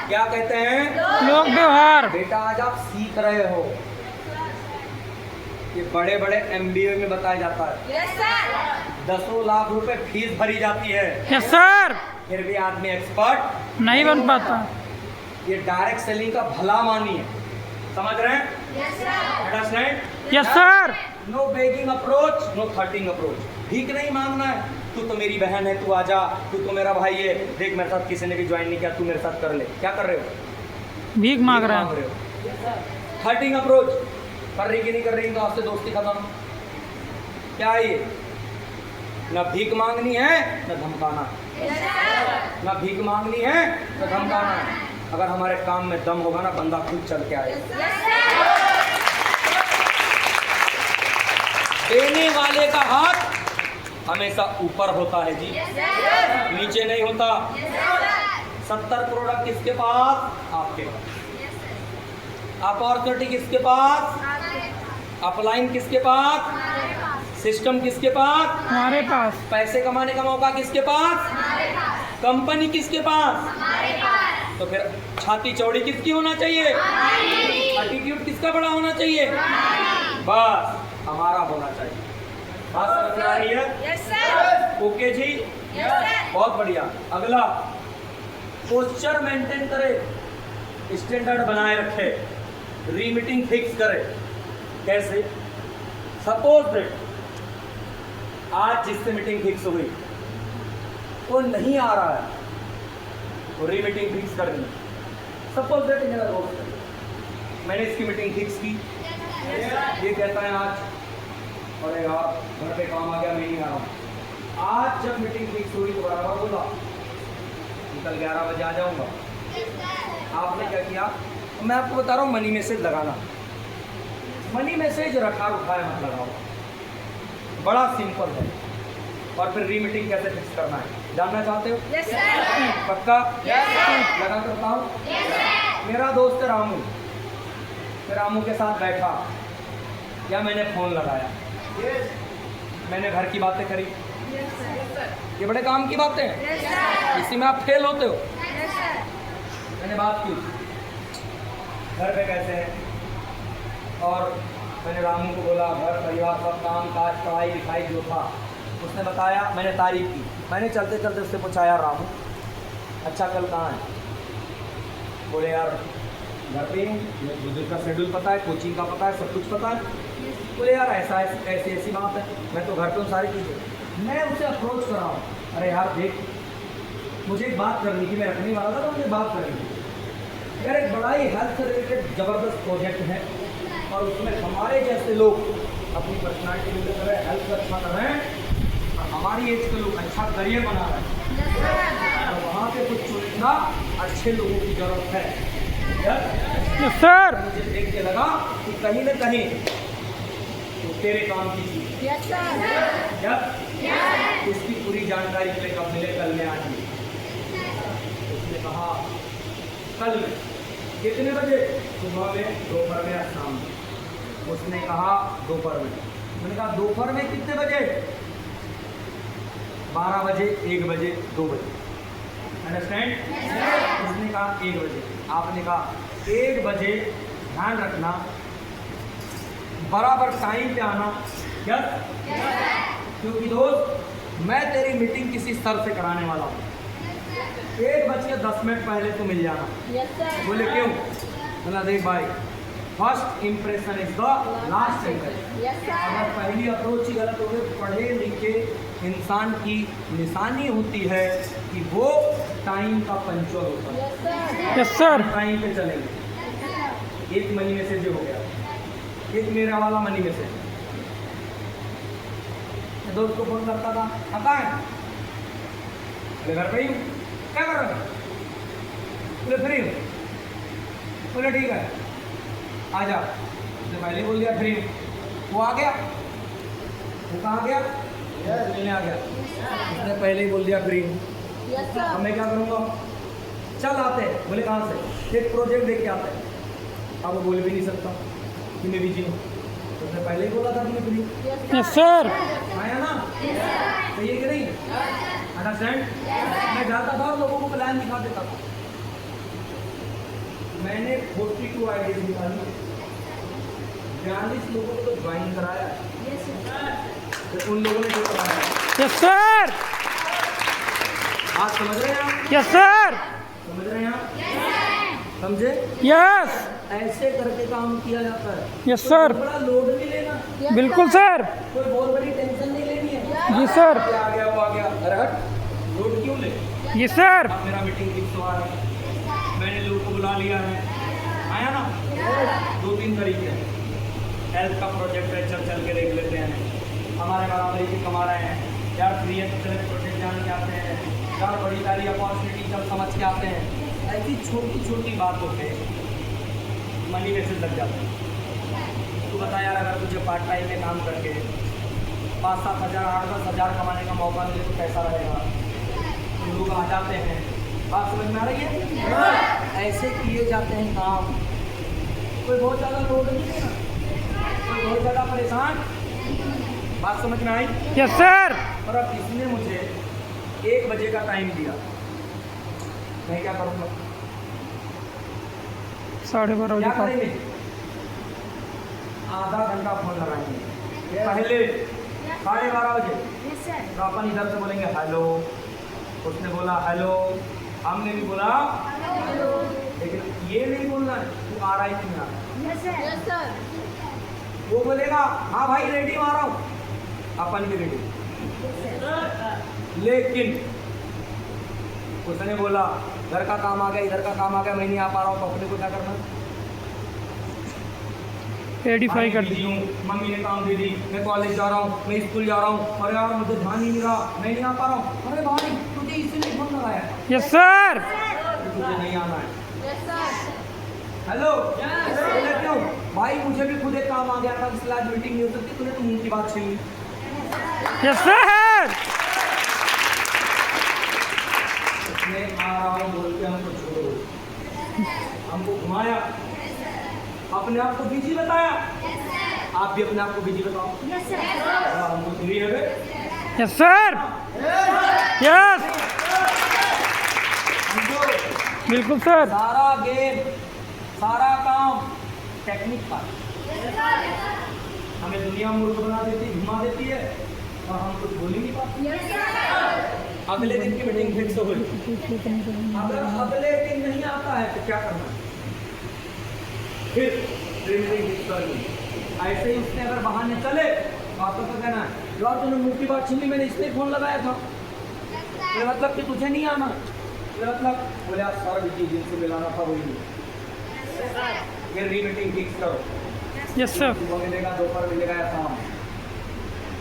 क्या कहते हैं? लोक व्यवहार। बेटा आज आप सीख रहे हो, ये बड़े बड़े MBA में बताया जाता है, Yes, sir. 10 लाख रुपए फीस भरी जाती है, यस सर। फिर भी आदमी एक्सपर्ट नहीं बन पाता। ये डायरेक्ट सेलिंग का भला मानी है, समझ रहे हैं? Yes, sir. Understand? Yes sir. No begging approach, no thirsting approach. भीख नहीं मांगना है, तू तो मेरी बहन है, तू आजा, तू तो मेरा भाई है, देख मेरे साथ किसी ने भी ज्वाइन नहीं किया, तू मेरे साथ कर ले। क्या कर रहे हो? भीख मांग रहा है। हो। थर्टिंग अप्रोच, कर रही कि नहीं कर रही तो आपसे दोस्ती खत्म। क्या है ये? ना भीख मांगनी है ना धमकाना, Yes, sir. ना भीख मांगनी है ना धमकाना है। अगर हमारे काम में दम होगा ना, बंदा खुद चल के आएगा। Yes, sir. देने वाले का हाथ हमेशा ऊपर होता है जी, Yes, sir. नीचे नहीं होता। Yes, sir. 70 प्रोडक्ट किसके पास? आपके पास। Yes, sir. अपॉर्चुनिटी किसके पास? अपलाइन किसके पास? सिस्टम किसके पास? हमारे पास। पैसे कमाने का मौका किसके पास? कंपनी किसके पास? तो फिर छाती चौड़ी किसकी होना चाहिए? एटीट्यूड किसका बड़ा होना चाहिए? बस हमारा होना चाहिए। बात समझ में आ रही है? Yes, sir. ओके जी, Yes, sir. बहुत बढ़िया। अगला, पोस्चर मेंटेन करे, स्टैंडर्ड बनाए रखे, रीमीटिंग फिक्स करे। कैसे? सपोज दैट आज जिससे मीटिंग फिक्स हुई वो नहीं आ रहा है, तो रीमीटिंग फिक्स करनी। सपोज दैट मेरा दोस्त है, मैंने इसकी मीटिंग फिक्स की, ये कहता है आज अरे यार घर पे काम आ गया, मैं नहीं आ रहा हूँ। आज जब मीटिंग फिक्स हुई तो बराबर बोला कल 11 बजे आ जाऊँगा। आपने क्या किया? मैं आपको बता रहा हूँ, मनी मैसेज लगाना। मनी मैसेज रखा उठाए मत लगाओ, बड़ा सिंपल है। और फिर रीमीटिंग कैसे फिक्स करना है जानना चाहते हो? Yes, sir. पक्का? Yes, sir. लगा कर बताओ। Yes, sir. मेरा दोस्त है रामू, मैं रामू के साथ बैठा या मैंने फ़ोन लगाया, मैंने घर की बातें करी, Yes, sir. ये बड़े काम की बातें हैं, Yes, sir. इसी में आप फेल होते हो। Yes, sir. मैंने बात की घर पे कैसे हैं, और मैंने रामू को बोला घर परिवार सब काम काज पढ़ाई लिखाई जो था उसने बताया, मैंने तारीफ की। मैंने चलते चलते उससे पूछा यार रामू अच्छा कल कहाँ है? बोले यार घर पे हूँ, बुजुर्ग का शेड्यूल पता है, कोचिंग का पता है, सब कुछ पता है। बोले यार ऐसा ऐसी ऐसी बात है, मैं तो घर पे हूँ सारी चीज़ें। मैं उसे अप्रोच कर रहा हूँ, अरे यार देख मुझे एक बात करनी थी, मैं रखने वाला था तो मुझे बात करनी थी यार, एक बड़ा ही हेल्थ से रिलेटेड ज़बरदस्त प्रोजेक्ट है और उसमें हमारे जैसे लोग अपनी पर्सनालिटी बिल्ड कर रहे हैं, हेल्थ को अच्छा कर रहे हैं और हमारी एज के लोग अच्छा करियर बना रहे हैं। और वहाँ पे कुछ चुनिंदा अच्छे लोगों की ज़रूरत है। Yes sir. मुझे देख के लगा कि कहीं न कहीं तो तेरे काम की चीज़ Yes, sir. जब Yes. उसकी पूरी जानकारी के लिए कब मिले कल में आज मिले। उसने कहा कल में कितने बजे? सुबह में, दोपहर में या शाम में? उसने कहा दोपहर में। मैंने कहा दोपहर में कितने बजे? 12 बजे, 1 बजे, 2 बजे। अंडरस्टैंड? उसने कहा 1 बजे। आपने कहा 1 बजे ध्यान रखना, बराबर टाइम पे आना। यस? क्योंकि दोस्त मैं तेरी मीटिंग किसी सर से कराने वाला हूँ, 1:10 पहले तो मिल जाना। Yes, sir. बोले क्यों? बोला देख भाई first impression is the last impression. Yes, अगर sir. पहली अप्रोच ही गलत हो गई, पढ़े लिखे इंसान की निशानी होती है कि वो टाइम का पंचर होता है, Yes, sir. Yes sir. Time पे चलेंगे। एक मनी मैसेज हो गया, एक मेरा वाला मनी मैसेज। दोस्त को फोन करता था, आता है बोले घर पे ही हूँ, क्या कर रहे हो? बोले फ्री हूँ। बोले ठीक है आ जा। उसने पहले बोल दिया फ्री हूँ, वो आ गया। वो कहाँ गया? मिलने आ गया। उसने पहले ही बोल दिया फ्री हूँ। Yes, अब sir. मैं क्या करूँगा? चल आते हैं। बोले कहाँ से? एक प्रोजेक्ट देख के आते हैं। अब वो बोल भी नहीं सकता कि मैं बिजी हूँ, उसने पहले ही बोला था कि मैं फ्री हूँ। Yes, yes sir. आया ना? सही है कि नहीं? अंडरस्टैंड? मैं जाता था और लोगों को प्लान दिखा देता था। मैंने 42 आइडियाज निकाली, 42 लोगों को तो ज्वाइन कराया, तो उन लोगों ने जो कराया। Yes sir. आज समझ रहे हैं आप? Yes sir. समझ रहे हैं आप? समझे? यस। ऐसे करके काम किया जाता है। Yes sir. कोई बड़ा लोड नहीं लेना, बिल्कुल सर। कोई बहुत बड़ी टेंशन नहीं लेनी है। जी सर। ये आ गया वो आ गया, अरे हट, लोड क्यों ले? जी सर। अब मेरा मीटिंग फिक्स हुआ है, मैंने लोगों को बुला लिया है, आया ना? 2-3 तरीके हैं। हेल्थ का प्रोजेक्ट है, चल के देख लेते हैं। हमारे बराबर ही कमा रहे हैं यार, फ्री है प्रोजेक्ट जान के आते हैं यार, बड़ी सारी अपॉर्चुनिटी सब समझ के आते हैं। ऐसी छोटी छोटी बातों पे मनी मैसेज लग जाते हैं। तू बता यार, अगर तुझे पार्ट टाइम में काम करके 5-7 हज़ार 8-10 हज़ार कमाने का मौका मिले तो कैसा रहेगा? तो लोग आ जाते हैं। बात समझ में आ रही है? ऐसे किए जाते हैं काम। कोई बहुत ज़्यादा लोड नहीं है ना, कोई बहुत ज़्यादा परेशान। बात समझ में आई? Yes sir. और अब इसने मुझे 1 बजे का टाइम दिया, मैं क्या करूँगा? 12:30 बजे क्या का। करेंगे? आधा घंटा फोन लगाएंगे। पहले 12:30 बजे Yes, sir. तो अपन इधर से बोलेंगे हेलो, उसने बोला हेलो, हमने भी बोला Hello. लेकिन ये नहीं बोलना है तू आ रहा है कि नहीं आ रहा है। Yes, sir. Yes, sir. वो बोलेगा हाँ भाई रेडी आ रहा हूँ, अपन भी रेडी। लेकिन उसने बोला घर का काम आ गया, इधर का काम आ गया, मैं नहीं आ पा रहा हूँ, तो अपने को क्या करना? एडिफाई कर दी। बिजी हूँ, मम्मी ने काम दे दी, मैं कॉलेज जा रहा हूँ, मैं स्कूल जा रहा हूँ, अरे यार मुझे ध्यान ही नहीं रहा, मैं नहीं आ पा रहा हूँ। अरे भाई तुझे इसलिए फोन लगाया है, यस सर। तुझे नहीं आना है। Yes, sir. हेलो बोले क्यों? भाई मुझे भी खुद एक काम आ गया था, इसलिए आज मीटिंग नहीं हो सकती, तूने तो मुंह की बात छीन ली। Yes sir. उसने आ रहा हूँ बोल के हमको छोड़ो, हमको घुमाया, अपने आप को बिजी बताया। आप भी अपने आप को बिजी बताओ। Yes, sir. हमको सुनिए है बे? Yes sir. यस हमको बिल्कुल सर। सारा गेम, सारा काम टेक्निक का, हमें दुनिया मूर्ख बना देती, घुमा देती है और हम कुछ बोल ही नहीं पाते। Yes, sir. अगले दिन की मीटिंग फिर से हुई, अगर अगले दिन नहीं आता है तो क्या करना है? फिर मीटिंग फिक्स कर ली। ऐसे ही उसने अगर बहाने चले तो आपको तो कहना है यार तूने मुंह की बात छीन ली, मैंने इसलिए फोन लगाया था। मेरा मतलब कि तुझे नहीं आना, मेरा मतलब बोले आप सारा बिजी, जिनसे मिलाना था वही नहीं। फिर मीटिंग फिक्स करो, यस सर। सुबह मिलेगा, दोपहर मिलेगा या शाम,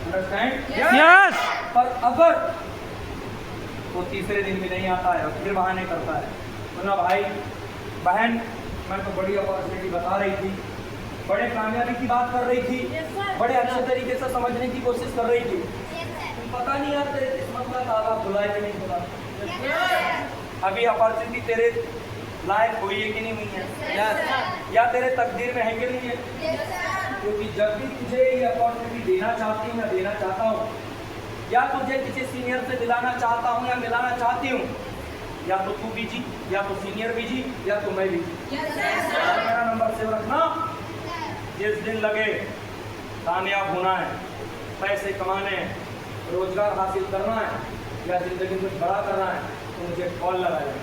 अंडरस्टैंड? यस पर अगर वो तीसरे दिन भी नहीं आता है और फिर बहाने करता है, तो ना भाई बहन मैं तो बड़ी अपॉर्चुनिटी बता रही थी, बड़े कामयाबी की बात कर रही थी, बड़े अच्छे तरीके से समझने की कोशिश कर रही थी, पता नहीं यार तेरे किस्मत का ताला खुला है कि नहीं खुला, अभी अपॉर्चुनिटी तेरे लायक हुई है कि नहीं हुई है, या तेरे तकदीर में है कि नहीं है। क्योंकि जब भी तुझे ये अपॉर्चुनिटी देना चाहती हूँ या देना चाहता हूँ, या तुझे किसी सीनियर से मिलाना चाहता हूँ या मिलाना चाहती हूँ, या तो तू बिजी, या तो सीनियर बिजी, या तो मैं बिजी। मेरा नंबर सेव रखना, जिस दिन लगे कामयाब होना है, पैसे कमाने हैं, रोजगार हासिल करना है, या जिंदगी में बड़ा करना है, तो मुझे कॉल लगाएगा।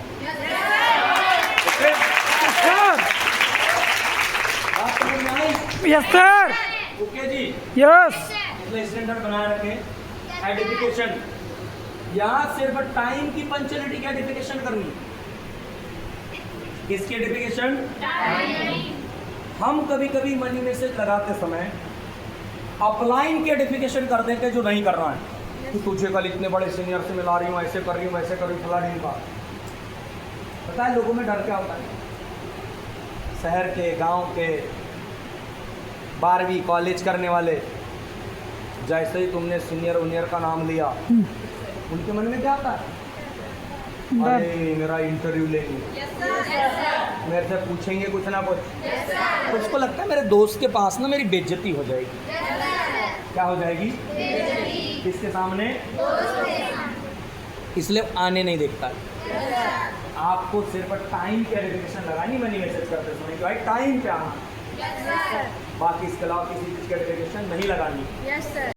सर। बात समझ में आई? Yes sir. Okay ji, yes इसलिए स्टैंडर्ड बनाए रखें। आइडेंटिफिकेशन, यहाँ सिर्फ टाइम की पंचुअलिटी की आइडेंटिफिकेशन करनी है। किसकी आइडेंटिफिकेशन? हम कभी कभी मनी मैसेज लगाते समय अपलाइन की आइडेंटिफिकेशन कर देते जो नहीं करना है, कि तुझे कल इतने बड़े सीनियर से मिला रही हूँ, ऐसे कर रही हूँ, वैसे कर रही हूँ, फला नहीं का। पता है लोगों में डर क्या होता है? शहर के, गांव के 12वीं कॉलेज करने वाले, जैसे ही तुमने सीनियर उनियर का नाम लिया, उनके मन में क्या आता है? अरे मेरा इंटरव्यू लेंगे, मेरे से पूछेंगे कुछ ना कुछ, तो उसको लगता है मेरे दोस्त के पास ना मेरी बेइज्जती हो जाएगी। क्या हो जाएगी? किसके सामने? इसलिए आने नहीं देखता है। आपको सिर्फ टाइम की आइडेंटिफिकेशन लगानी मनी मैसेज करते समय कि भाई टाइम पे आना, बाकी इसके अलावा किसी चीज़ की आइडेंटिफिकेशन नहीं लगानी। Yes, sir.